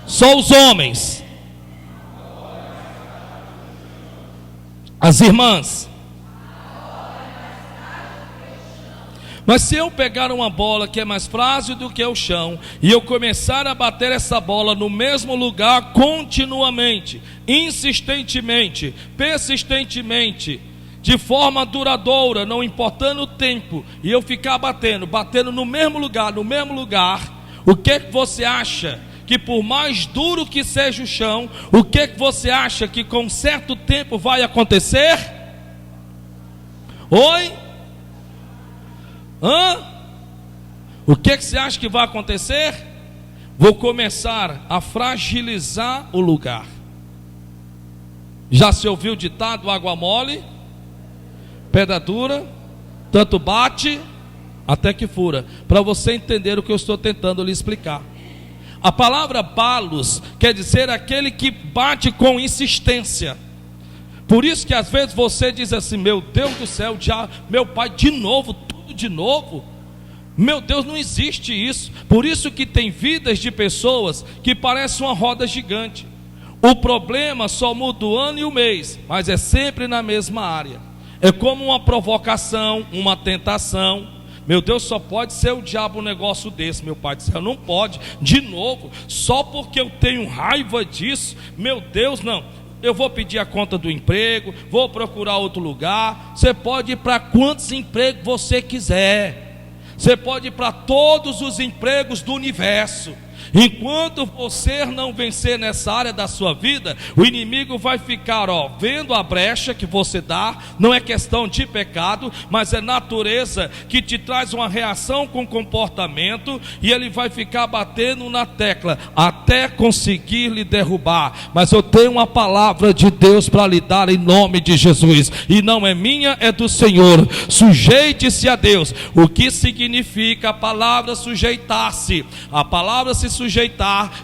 Só os homens. As irmãs. Mas se eu pegar uma bola que é mais frágil do que o chão, e eu começar a bater essa bola no mesmo lugar continuamente, insistentemente, persistentemente, de forma duradoura, não importando o tempo, e eu ficar batendo no mesmo lugar, o que você acha? Que por mais duro que seja o chão, o que você acha que com certo tempo vai acontecer? Oi? O que você acha que vai acontecer? Vou começar a fragilizar o lugar. Já se ouviu o ditado: água mole, pedra dura, tanto bate até que fura. Para você entender o que eu estou tentando lhe explicar. A palavra balos quer dizer aquele que bate com insistência. Por isso que às vezes você diz assim: meu Deus do céu, já, meu pai, de novo, tudo de novo. Meu Deus, não existe isso. Por isso que tem vidas de pessoas que parecem uma roda gigante. O problema só muda o ano e o mês, mas é sempre na mesma área. É como uma provocação, uma tentação. Meu Deus, só pode ser o diabo um negócio desse, meu pai do céu. Não pode, de novo, só porque eu tenho raiva disso. Meu Deus, não. Eu vou pedir a conta do emprego, vou procurar outro lugar. Você pode ir para quantos empregos você quiser. Você pode ir para todos os empregos do universo. Enquanto você não vencer nessa área da sua vida, o inimigo vai ficar, vendo a brecha que você dá. Não é questão de pecado, mas é natureza que te traz uma reação com comportamento, e ele vai ficar batendo na tecla até conseguir lhe derrubar. Mas eu tenho uma palavra de Deus para lhe dar em nome de Jesus, e não é minha, é do Senhor. Sujeite-se a Deus. O que significa a palavra sujeitar-se? A palavra se sujeitar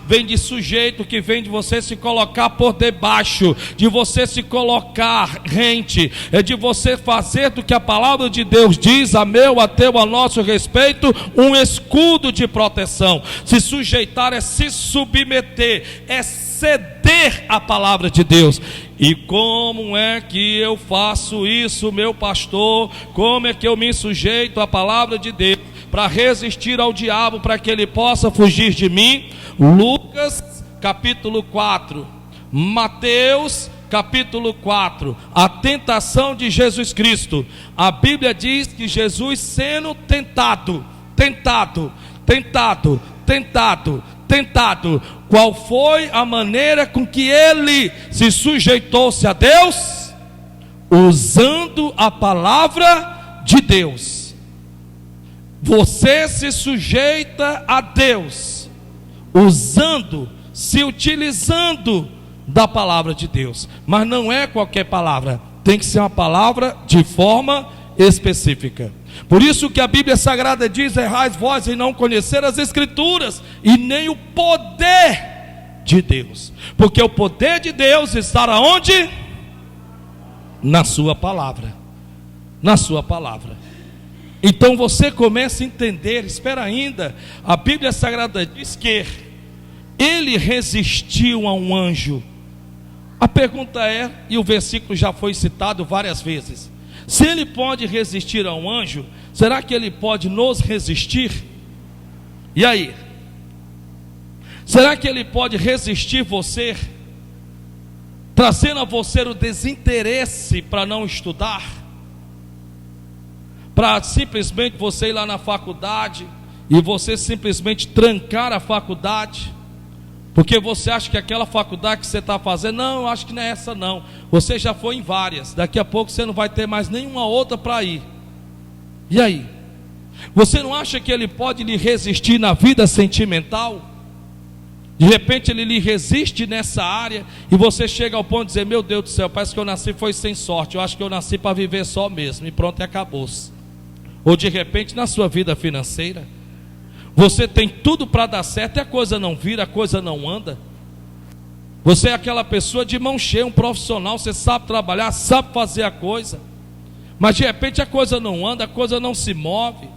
vem de sujeito, que vem de você se colocar por debaixo, de você se colocar rente, é de você fazer do que a palavra de Deus diz, a meu, a teu, a nosso respeito, um escudo de proteção. Se sujeitar é se submeter, é ceder à palavra de Deus. E como é que eu faço isso, meu pastor? Como é que eu me sujeito à palavra de Deus para resistir ao diabo, para que ele possa fugir de mim? Lucas capítulo 4, Mateus capítulo 4, a tentação de Jesus Cristo. A Bíblia diz que Jesus, sendo tentado, qual foi a maneira com que ele se sujeitou-se a Deus? Usando a palavra de Deus. Você se sujeita a Deus se utilizando da palavra de Deus. Mas não é qualquer palavra, tem que ser uma palavra de forma específica. Por isso que a Bíblia Sagrada diz: errais vós em não conhecer as Escrituras e nem o poder de Deus. Porque o poder de Deus está aonde? Na sua palavra. Na sua palavra. Então você começa a entender. Espera ainda, a Bíblia Sagrada diz que ele resistiu a um anjo. A pergunta é, e o versículo já foi citado várias vezes: se ele pode resistir a um anjo, será que ele pode nos resistir? E aí? Será que ele pode resistir você, trazendo a você o desinteresse para não estudar? Para simplesmente você ir lá na faculdade e você simplesmente trancar a faculdade, porque você acha que aquela faculdade que você está fazendo, não, eu acho que não é essa não. Você já foi em várias, daqui a pouco você não vai ter mais nenhuma outra para ir. E aí? Você não acha que ele pode lhe resistir na vida sentimental? De repente ele lhe resiste nessa área, e você chega ao ponto de dizer: meu Deus do céu, parece que eu nasci foi sem sorte, eu acho que eu nasci para viver só mesmo, e pronto, e acabou-se. Ou de repente na sua vida financeira, você tem tudo para dar certo e a coisa não vira, a coisa não anda. Você é aquela pessoa de mão cheia, um profissional, você sabe trabalhar, sabe fazer a coisa, mas de repente a coisa não anda, a coisa não se move.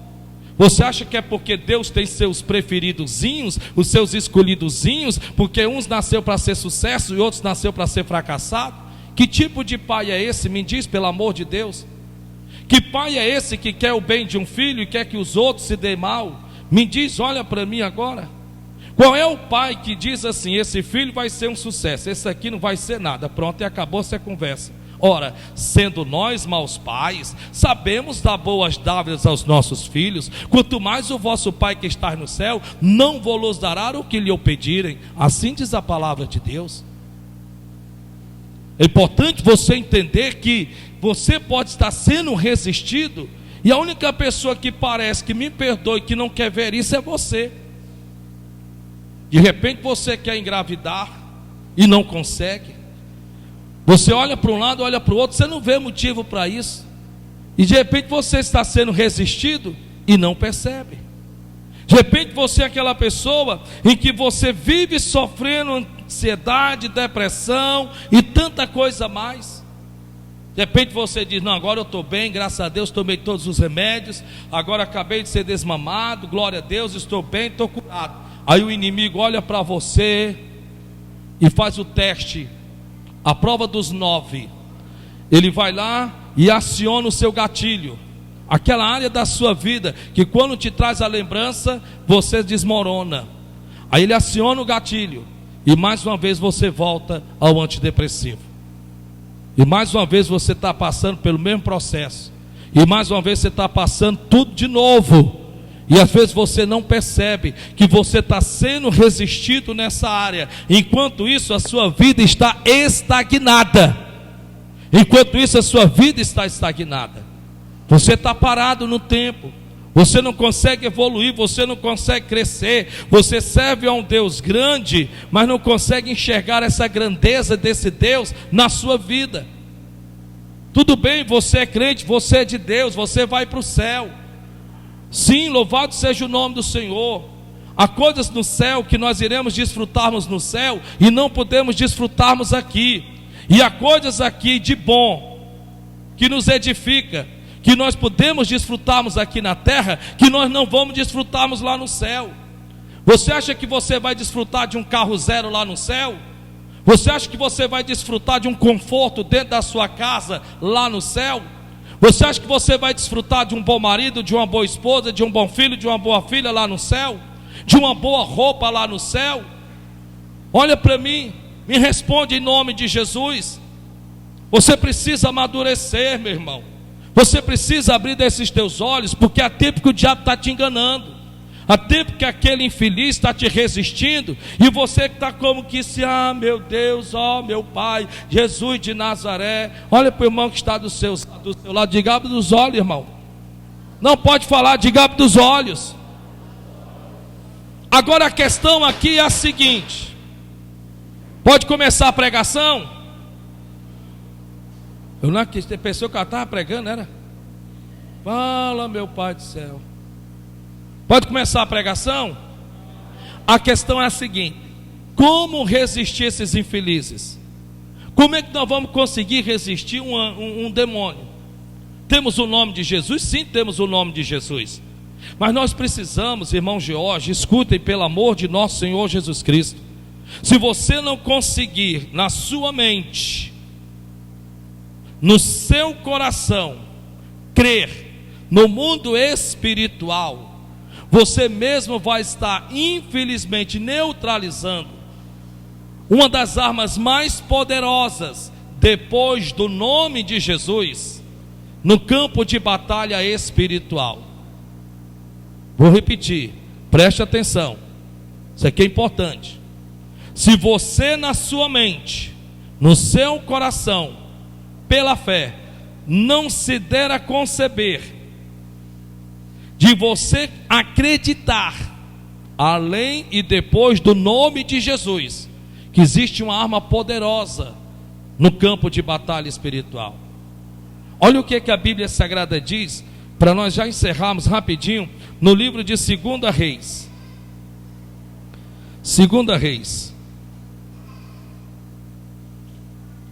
Você acha que é porque Deus tem seus preferidozinhos, os seus escolhidozinhos, porque uns nasceu para ser sucesso e outros nasceu para ser fracassado? Que tipo de pai é esse? Me diz, pelo amor de Deus. Que pai é esse que quer o bem de um filho e quer que os outros se dêem mal? Me diz, olha para mim agora. Qual é o pai que diz assim: esse filho vai ser um sucesso, esse aqui não vai ser nada, pronto, e acabou-se a conversa? Ora, sendo nós maus pais, sabemos dar boas dádivas aos nossos filhos, quanto mais o vosso Pai que está no céu não vos dará o que lhe pedirem. Assim diz a palavra de Deus. É importante você entender que você pode estar sendo resistido, e a única pessoa que parece que, me perdoe, que não quer ver isso é você. De repente você quer engravidar e não consegue. Você olha para um lado, olha para o outro, você não vê motivo para isso. E de repente você está sendo resistido e não percebe. De repente você é aquela pessoa em que você vive sofrendo ansiedade, depressão e tanta coisa mais. De repente você diz: não, agora eu estou bem, graças a Deus, tomei todos os remédios, agora acabei de ser desmamado, glória a Deus, estou bem, estou curado. Aí o inimigo olha para você e faz o teste, a prova dos 9. Ele vai lá e aciona o seu gatilho, aquela área da sua vida que quando te traz a lembrança, você desmorona. Aí ele aciona o gatilho e mais uma vez você volta ao antidepressivo. E mais uma vez você está passando pelo mesmo processo. E mais uma vez você está passando tudo de novo. E às vezes você não percebe que você está sendo resistido nessa área. Enquanto isso a sua vida está estagnada. Enquanto isso a sua vida está estagnada. Você está parado no tempo. Você não consegue evoluir, você não consegue crescer. Você serve a um Deus grande, mas não consegue enxergar essa grandeza desse Deus na sua vida. Tudo bem, você é crente, você é de Deus, você vai para o céu. Sim, louvado seja o nome do Senhor. Há coisas no céu que nós iremos desfrutarmos no céu e não podemos desfrutarmos aqui. E há coisas aqui de bom que nos edifica, que nós podemos desfrutarmos aqui na terra, que nós não vamos desfrutarmos lá no céu. Você acha que você vai desfrutar de um carro zero lá no céu? Você acha que você vai desfrutar de um conforto dentro da sua casa lá no céu? Você acha que você vai desfrutar de um bom marido, de uma boa esposa, de um bom filho, de uma boa filha lá no céu? De uma boa roupa lá no céu? Olha para mim, me responde em nome de Jesus. Você precisa amadurecer, meu irmão. Você precisa abrir desses teus olhos, porque há tempo que o diabo está te enganando. Há tempo que aquele infeliz está te resistindo, e você que está como que se, meu Deus, meu Pai, Jesus de Nazaré. Olha para o irmão que está do seu lado, diga abre dos olhos, irmão. Não pode falar, diga abre dos olhos. Agora a questão aqui é a seguinte: pode começar a pregação? Eu não acreditei, pensou que ela estava pregando, era? Fala, meu Pai do céu. Pode começar a pregação? A questão é a seguinte: como resistir esses infelizes? Como é que nós vamos conseguir resistir um demônio? Temos o nome de Jesus? Sim, temos o nome de Jesus. Mas nós precisamos, irmão George, escutem pelo amor de nosso Senhor Jesus Cristo. Se você não conseguir na sua mente, no seu coração, crer no mundo espiritual, você mesmo vai estar infelizmente neutralizando uma das armas mais poderosas depois do nome de Jesus no campo de batalha espiritual. Vou repetir, preste atenção, isso aqui é importante. Se você na sua mente, no seu coração, pela fé, não se der a conceber de você acreditar, além e depois do nome de Jesus, que existe uma arma poderosa no campo de batalha espiritual. Olha o que a Bíblia Sagrada diz, para nós já encerrarmos rapidinho, no livro de 2 Reis. 2 Reis.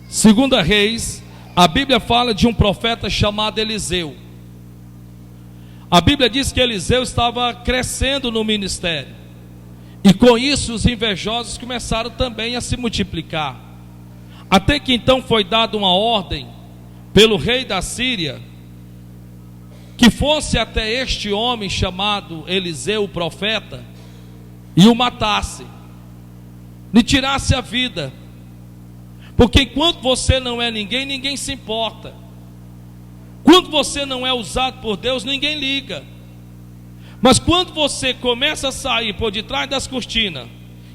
2 Reis, a Bíblia fala de um profeta chamado Eliseu. A Bíblia diz que Eliseu estava crescendo no ministério, e com isso os invejosos começaram também a se multiplicar, até que então foi dada uma ordem pelo rei da Síria, que fosse até este homem chamado Eliseu, o profeta, e o matasse, lhe tirasse a vida, porque enquanto você não é ninguém, ninguém se importa. Quando você não é usado por Deus, ninguém liga. Mas quando você começa a sair por detrás das cortinas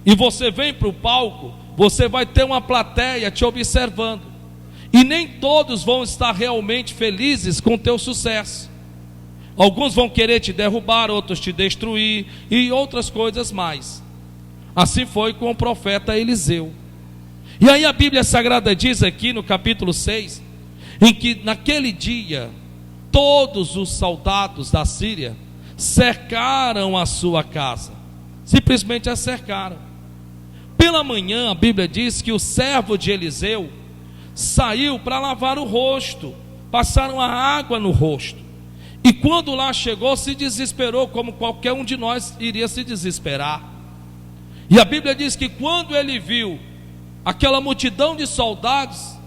e você vem para o palco, você vai ter uma plateia te observando, e nem todos vão estar realmente felizes com o teu sucesso. Alguns vão querer te derrubar, outros te destruir e outras coisas mais. Assim foi com o profeta Eliseu. E aí a Bíblia Sagrada diz aqui no capítulo 6, em que naquele dia todos os soldados da Síria cercaram a sua casa, simplesmente a cercaram. Pela manhã a Bíblia diz que o servo de Eliseu saiu para lavar o rosto, passaram a água no rosto. E quando lá chegou, se desesperou, como qualquer um de nós iria se desesperar. E a Bíblia diz que quando ele viu aquela multidão de soldados,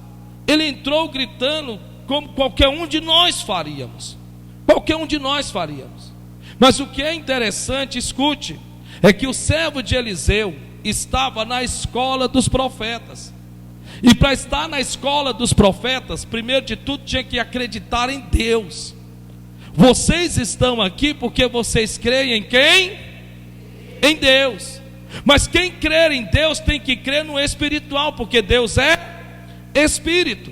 ele entrou gritando, como qualquer um de nós faríamos. Qualquer um de nós faríamos. Mas o que é interessante, escute, é que o servo de Eliseu estava na escola dos profetas. E para estar na escola dos profetas, primeiro de tudo tinha que acreditar em Deus. Vocês estão aqui porque vocês creem em quem? Em Deus. Mas quem crer em Deus tem que crer no espiritual, porque Deus é espírito.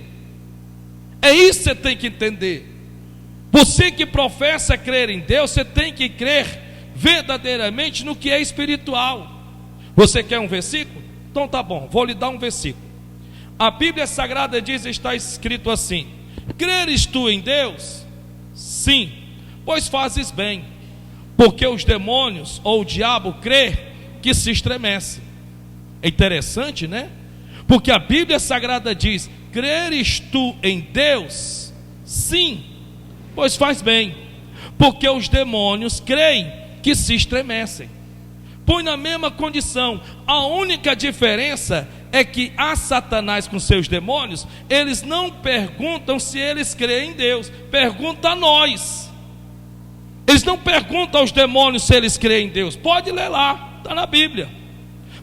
É isso que você tem que entender. Você que professa crer em Deus, você tem que crer verdadeiramente no que é espiritual. Você quer um versículo? Então tá bom, vou lhe dar um versículo. A Bíblia Sagrada diz, está escrito assim: creres tu em Deus? Sim, pois fazes bem, porque os demônios ou o diabo crê que se estremece. É interessante, né? Porque a Bíblia Sagrada diz: creres tu em Deus? Sim, pois faz bem, porque os demônios creem que se estremecem. Põe na mesma condição. A única diferença é que a Satanás com seus demônios, eles não perguntam se eles creem em Deus, pergunta a nós. Eles não perguntam aos demônios se eles creem em Deus. Pode ler lá, está na Bíblia.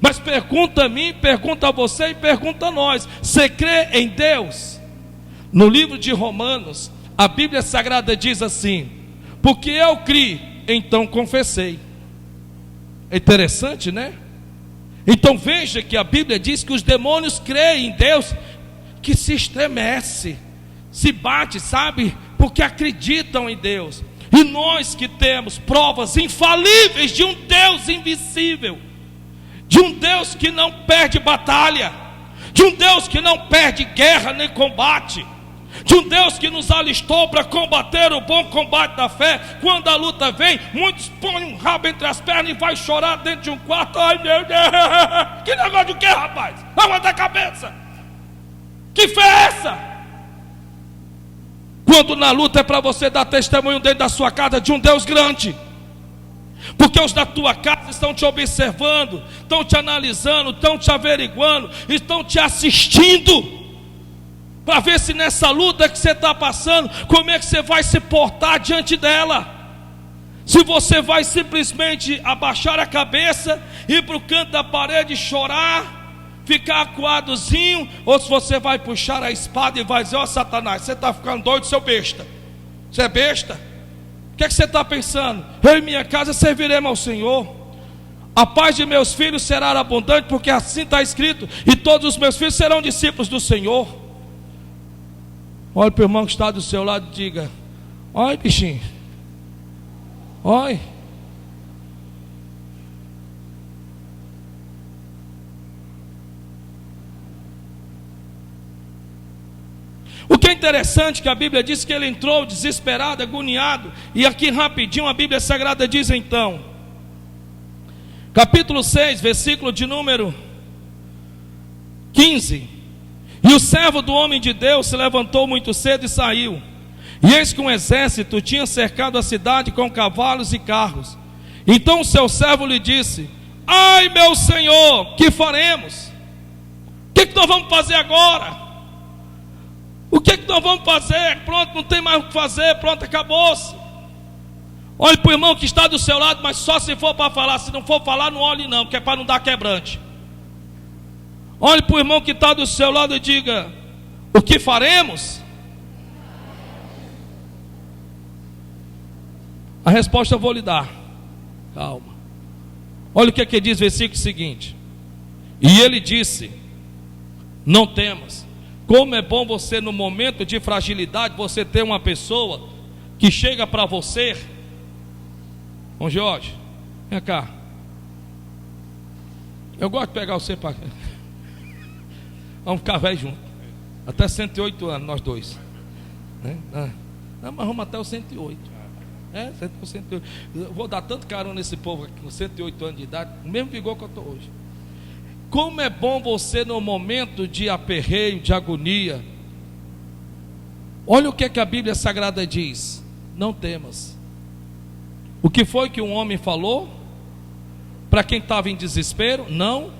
Mas pergunta a mim, pergunta a você e pergunta a nós: você crê em Deus? No livro de Romanos, a Bíblia Sagrada diz assim: porque eu criei, então confessei. É interessante, né? Então veja que a Bíblia diz que os demônios creem em Deus, que se estremece, se bate, sabe? Porque acreditam em Deus. E nós que temos provas infalíveis de um Deus invisível, de um Deus que não perde batalha, de um Deus que não perde guerra nem combate, de um Deus que nos alistou para combater o bom combate da fé. Quando a luta vem, muitos põem um rabo entre as pernas e vai chorar dentro de um quarto. Ai meu Deus, que negócio de quê, rapaz? Levanta a cabeça. Que fé é essa? Quando na luta é para você dar testemunho dentro da sua casa de um Deus grande, porque os da tua casa estão te observando, estão te analisando, estão te averiguando, estão te assistindo, para ver se nessa luta que você está passando, como é que você vai se portar diante dela. Se você vai simplesmente abaixar a cabeça, ir para o canto da parede chorar, ficar acuadozinho, ou se você vai puxar a espada e vai dizer: ó Satanás, você está ficando doido, seu besta. Você é besta? O que é que você está pensando? Eu e minha casa serviremos ao Senhor. A paz de meus filhos será abundante, porque assim está escrito: e todos os meus filhos serão discípulos do Senhor. Olha para o irmão que está do seu lado e diga: olha, bichinho, olha. O que é interessante, que a Bíblia diz que ele entrou desesperado, agoniado. E aqui rapidinho a Bíblia Sagrada diz então, capítulo 6, versículo de número 15: e o servo do homem de Deus se levantou muito cedo e saiu, e eis que um exército tinha cercado a cidade com cavalos e carros. Então o seu servo lhe disse: ai meu senhor, que faremos? O que nós vamos fazer agora? O que nós vamos fazer? Pronto, não tem mais o que fazer, pronto, acabou-se. Olhe para o irmão que está do seu lado, mas só se for para falar. Se não for falar, não olhe não, porque é para não dar quebrante. Olhe para o irmão que está do seu lado e diga: o que faremos? A resposta eu vou lhe dar. Calma. Olha o que é que diz o versículo seguinte: e ele disse: não temas. Como é bom você, no momento de fragilidade, você ter uma pessoa que chega para você. Bom, Jorge, vem cá. Eu gosto de pegar você para... Vamos ficar velho junto. Até 108 anos, nós dois. Né? Não, mas vamos até os 108. É, 108. Eu vou dar tanto carona nesse povo aqui com 108 anos de idade, o mesmo vigor que eu estou hoje. Como é bom você no momento de aperreio, de agonia. Olha o que é que a Bíblia Sagrada diz: não temas. O que foi que um homem falou para quem estava em desespero? Não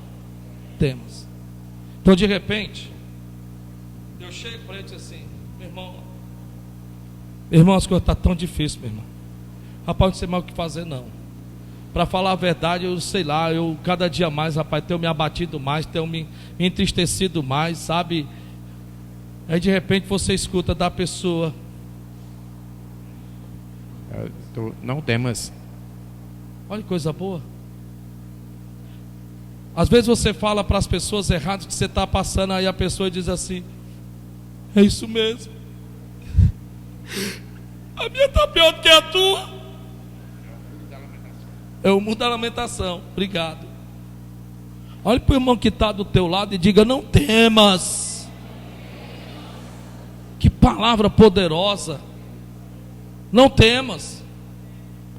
temas. Então de repente eu chego para ele e digo assim: meu irmão, as coisas estão tão difíceis, meu irmão. Rapaz, não sei mais o que fazer não. Para falar a verdade, eu sei lá, eu cada dia mais, rapaz, tenho me abatido mais, tenho me entristecido mais, sabe? Aí de repente você escuta da pessoa: não temas. olha que coisa boa. Às vezes você fala para as pessoas erradas que você está passando, aí a pessoa diz assim: é isso mesmo, a minha está pior do que a tua. É o mundo da lamentação. Obrigado. Olha para o irmão que está do teu lado e diga: não temas. Que palavra poderosa. Não temas.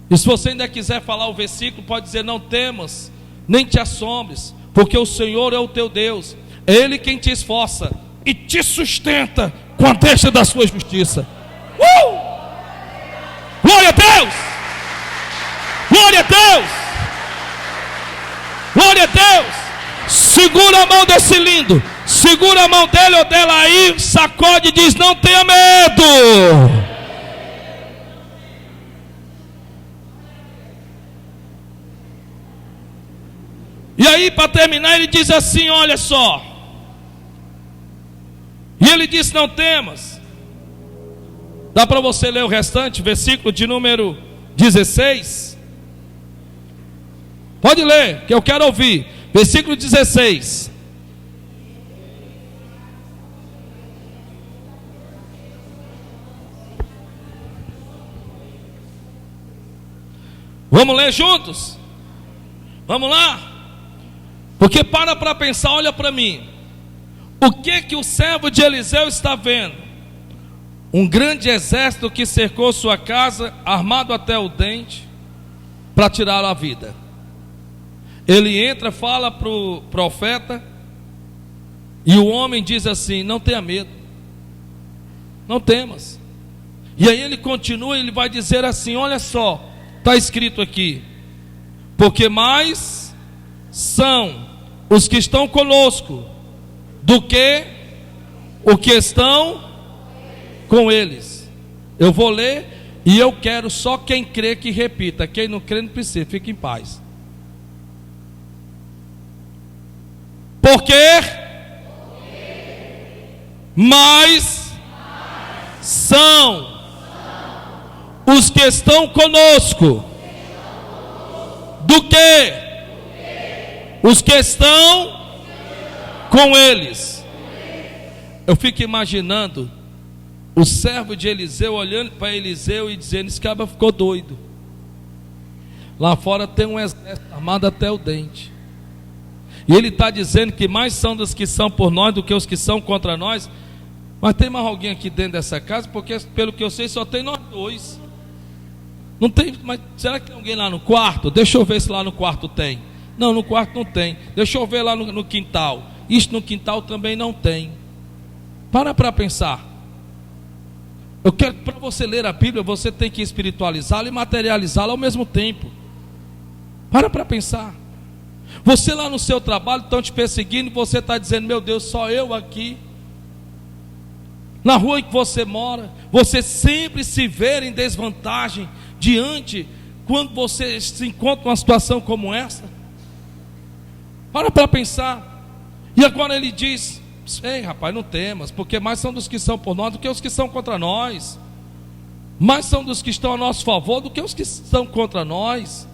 E se você ainda quiser falar o versículo, pode dizer: não temas, nem te assombres, porque o Senhor é o teu Deus, é Ele quem te esforça e te sustenta com a deixa da sua justiça. Glória a Deus! Glória a Deus! Glória a Deus! Segura a mão desse lindo, segura a mão dele ou dela aí, sacode e diz: não tenha medo. E aí, para terminar, ele diz assim: olha só. E ele diz: não temas. Dá para você ler o restante, versículo de número 16. Pode ler, que eu quero ouvir. Versículo 16. Vamos ler juntos? Vamos lá? Porque para pensar, olha para mim. O que o servo de Eliseu está vendo? Um grande exército que cercou sua casa, armado até o dente, para tirar a vida. Ele entra, fala para o profeta, e o homem diz assim: não tenha medo, não temas. E aí ele continua, ele vai dizer assim: olha só, está escrito aqui: porque mais são os que estão conosco do que o que estão com eles. Eu vou ler e eu quero só quem crê que repita. Quem não crê não precisa, fique em paz. Porque mais são os que estão conosco do que os que estão com eles. Eu fico imaginando o servo de Eliseu olhando para Eliseu e dizendo: esse cara ficou doido. Lá fora tem um exército armado até o dente. E ele está dizendo que mais são dos que são por nós do que os que são contra nós. Mas tem mais alguém aqui dentro dessa casa? Porque pelo que eu sei só tem nós dois. Não tem, mas será que tem alguém lá no quarto? Deixa eu ver se lá no quarto tem. Não, no quarto não tem. Deixa eu ver lá no quintal. Isso no quintal também não tem. Para pensar. Eu quero, para você ler a Bíblia, você tem que espiritualizá-la e materializá-la ao mesmo tempo. Para pensar. Você lá no seu trabalho estão te perseguindo e você está dizendo: meu Deus, só eu aqui. Na rua em que você mora, você sempre se vê em desvantagem diante, quando você se encontra numa situação como essa. Para pensar. E agora ele diz: ei rapaz, não temas, porque mais são dos que são por nós do que os que são contra nós. Mais são dos que estão a nosso favor do que os que estão contra nós.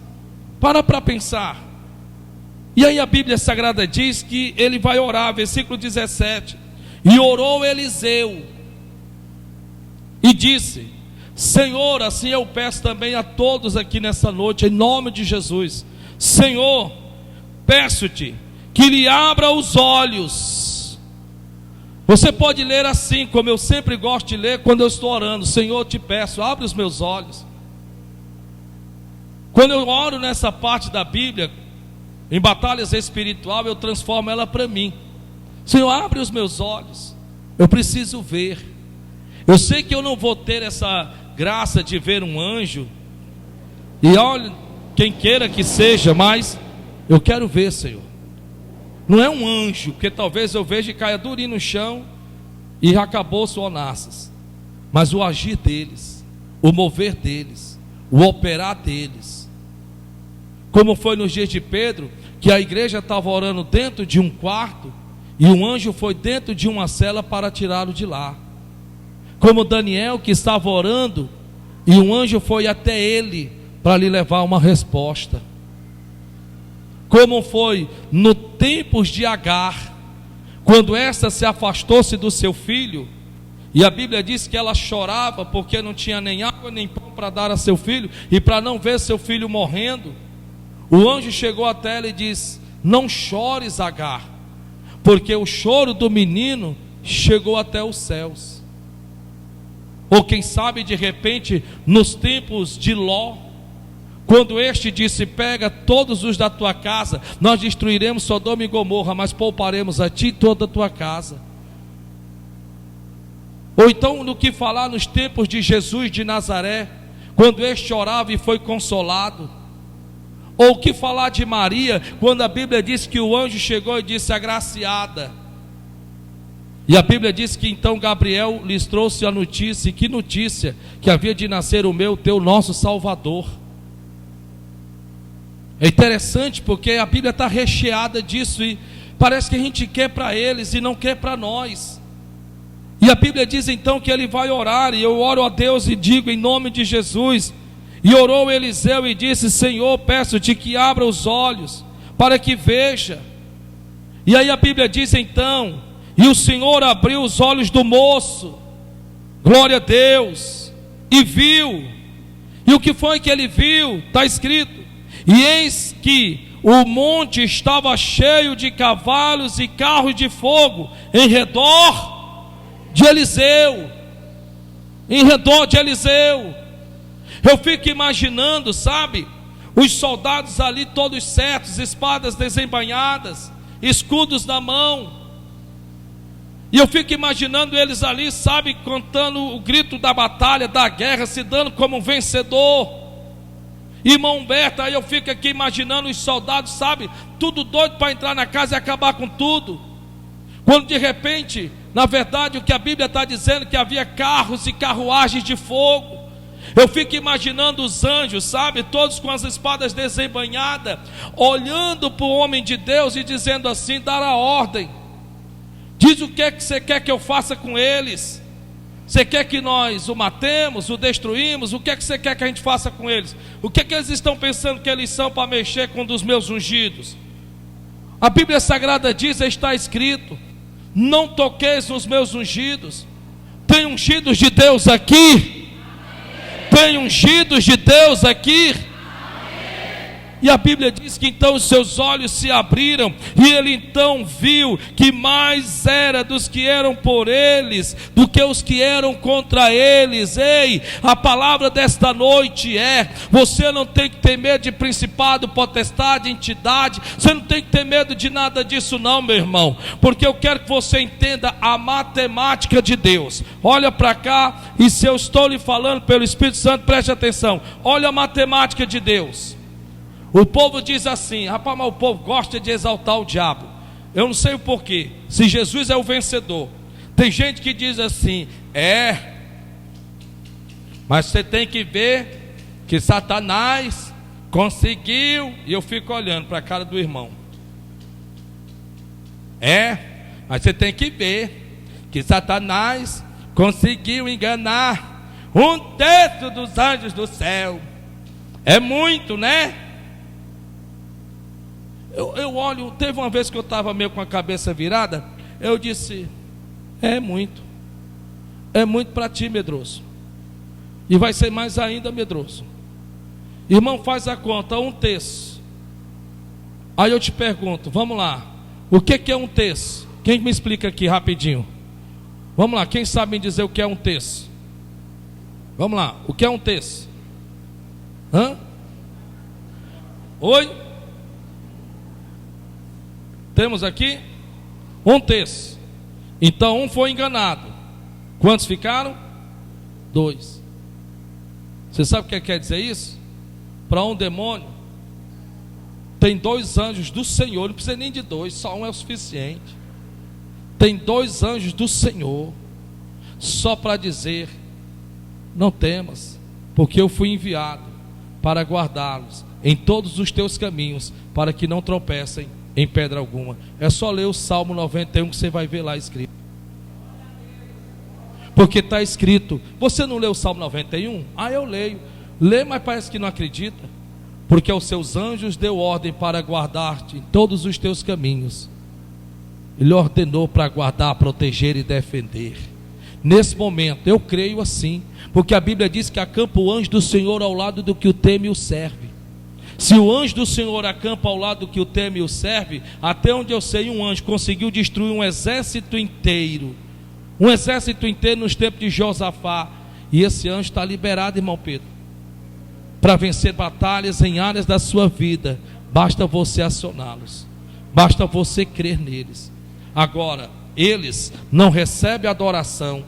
Para pensar. E aí a Bíblia Sagrada diz que ele vai orar, versículo 17. E orou Eliseu e disse: Senhor, assim eu peço também a todos aqui nessa noite, em nome de Jesus. Senhor, peço-te que lhe abra os olhos. Você pode ler assim, como eu sempre gosto de ler quando eu estou orando: Senhor, eu te peço, abre os meus olhos. Quando eu oro nessa parte da Bíblia, em batalhas espirituais, eu transformo ela para mim. Senhor, abre os meus olhos, eu preciso ver. Eu sei que eu não vou ter essa graça de ver um anjo, e olha, quem queira que seja, mas eu quero ver, Senhor. Não é um anjo, porque talvez eu veja e caia durinho no chão e acabou o Onassis, mas o agir deles, o mover deles, o operar deles. Como foi nos dias de Pedro, que a igreja estava orando dentro de um quarto e um anjo foi dentro de uma cela para tirá-lo de lá. Como Daniel, que estava orando e um anjo foi até ele para lhe levar uma resposta. Como foi no tempos de Agar, quando esta se afastou-se do seu filho, e a Bíblia diz que ela chorava porque não tinha nem água nem pão para dar a seu filho, e para não ver seu filho morrendo, o anjo chegou até ela e disse: não chores, Agar, porque o choro do menino chegou até os céus. Ou quem sabe de repente nos tempos de Ló, quando este disse: pega todos os da tua casa, nós destruiremos Sodoma e Gomorra, mas pouparemos a ti toda a tua casa. Ou então no que falar nos tempos de Jesus de Nazaré, quando este chorava e foi consolado. Ou o que falar de Maria, quando a Bíblia diz que o anjo chegou e disse: agraciada. E a Bíblia diz que então Gabriel lhes trouxe a notícia, e que notícia? Que havia de nascer o meu, teu nosso Salvador. É interessante porque a Bíblia está recheada disso, e parece que a gente quer para eles e não quer para nós. E a Bíblia diz então que ele vai orar, e eu oro a Deus e digo em nome de Jesus. E orou Eliseu e disse: Senhor, peço-te que abra os olhos para que veja. E aí a Bíblia diz então: e o Senhor abriu os olhos do moço, glória a Deus, e viu. E o que foi que ele viu? Está escrito: e eis que o monte estava cheio de cavalos e carros de fogo em redor de Eliseu. Em redor de Eliseu. Eu fico imaginando, sabe, os soldados ali todos certos, espadas desembainhadas, escudos na mão. E eu fico imaginando eles ali, sabe, cantando o grito da batalha, da guerra, se dando como um vencedor. Irmão Humberto, aí eu fico aqui imaginando os soldados, sabe, tudo doido para entrar na casa e acabar com tudo. Quando de repente, na verdade, o que a Bíblia está dizendo, que havia carros e carruagens de fogo. Eu fico imaginando os anjos, sabe, todos com as espadas desembainhadas, olhando para o homem de Deus e dizendo assim: dar a ordem. Diz o que é que você quer que eu faça com eles. Você quer que nós o matemos, o destruímos? O que é que você quer que a gente faça com eles? O que é que eles estão pensando que eles são para mexer com um dos meus ungidos? A Bíblia Sagrada diz, está escrito: não toqueis nos meus ungidos. Tem ungidos de Deus aqui? Tem ungidos de Deus aqui? E a Bíblia diz que então os seus olhos se abriram, e ele então viu que mais era dos que eram por eles, do que os que eram contra eles. Ei, a palavra desta noite é: você não tem que ter medo de principado, potestade, entidade, você não tem que ter medo de nada disso não, meu irmão, porque eu quero que você entenda a matemática de Deus. Olha para cá, e se eu estou lhe falando pelo Espírito Santo, preste atenção, olha a matemática de Deus. O povo diz assim: rapaz, mas o povo gosta de exaltar o diabo. Eu não sei o porquê. Se Jesus é o vencedor, tem gente que diz assim: mas você tem que ver que Satanás conseguiu. E eu fico olhando para a cara do irmão. Mas você tem que ver que Satanás conseguiu enganar 1/3 dos anjos do céu. É muito, né? Eu olho, teve uma vez que eu estava meio com a cabeça virada, eu disse: é muito para ti, medroso, e vai ser mais ainda medroso. Irmão, faz a conta, 1/3. Aí eu te pergunto, vamos lá, o que é 1/3? Quem me explica aqui rapidinho? Vamos lá, quem sabe me dizer o que é 1/3? Vamos lá, o que é 1/3? Oi? Temos aqui 1/3. Então um foi enganado. Quantos ficaram? 2. Você sabe o que quer dizer isso? Para um demônio, tem 2 anjos do Senhor. Não precisa nem de 2, só um é o suficiente. Tem 2 anjos do Senhor, só para dizer: não temas, porque eu fui enviado para guardá-los em todos os teus caminhos, para que não tropecem em pedra alguma. É só ler o Salmo 91 que você vai ver lá escrito. Porque está escrito. Você não leu o Salmo 91? Eu leio. Lê, mas parece que não acredita. Porque aos seus anjos deu ordem para guardar-te em todos os teus caminhos. Ele ordenou para guardar, proteger e defender. Nesse momento, eu creio assim, porque a Bíblia diz que acampa o anjo do Senhor ao lado do que o teme e o serve. Se o anjo do Senhor acampa ao lado do que o teme e o serve, até onde eu sei, um anjo conseguiu destruir um exército inteiro. Um exército inteiro nos tempos de Josafá. E esse anjo está liberado, irmão Pedro, para vencer batalhas em áreas da sua vida. Basta você acioná-los, basta você crer neles. Agora, eles não recebem adoração,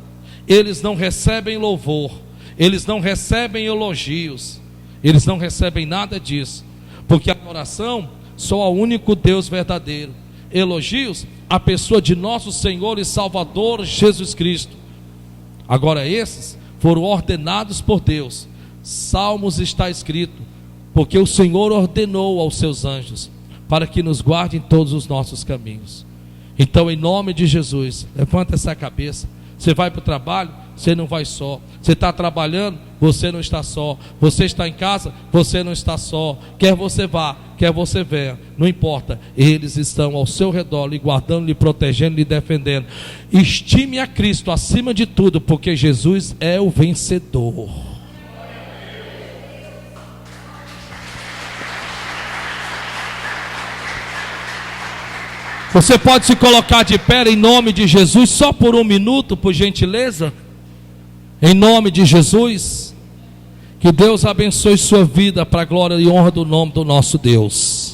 eles não recebem louvor, eles não recebem elogios, eles não recebem nada disso, porque a adoração só ao único Deus verdadeiro, elogios à pessoa de nosso Senhor e Salvador Jesus Cristo. Agora esses foram ordenados por Deus. Salmos está escrito: porque o Senhor ordenou aos seus anjos para que nos guardem em todos os nossos caminhos. Então, em nome de Jesus, levanta essa cabeça. Você vai para o trabalho, você não vai só. Você está trabalhando, você não está só. Você está em casa, você não está só. Quer você vá, quer você venha, não importa. Eles estão ao seu redor, lhe guardando, lhe protegendo, lhe defendendo. Estime a Cristo acima de tudo, porque Jesus é o vencedor. Você pode se colocar de pé em nome de Jesus, só por 1 minuto, por gentileza? Em nome de Jesus. Que Deus abençoe sua vida para a glória e honra do nome do nosso Deus.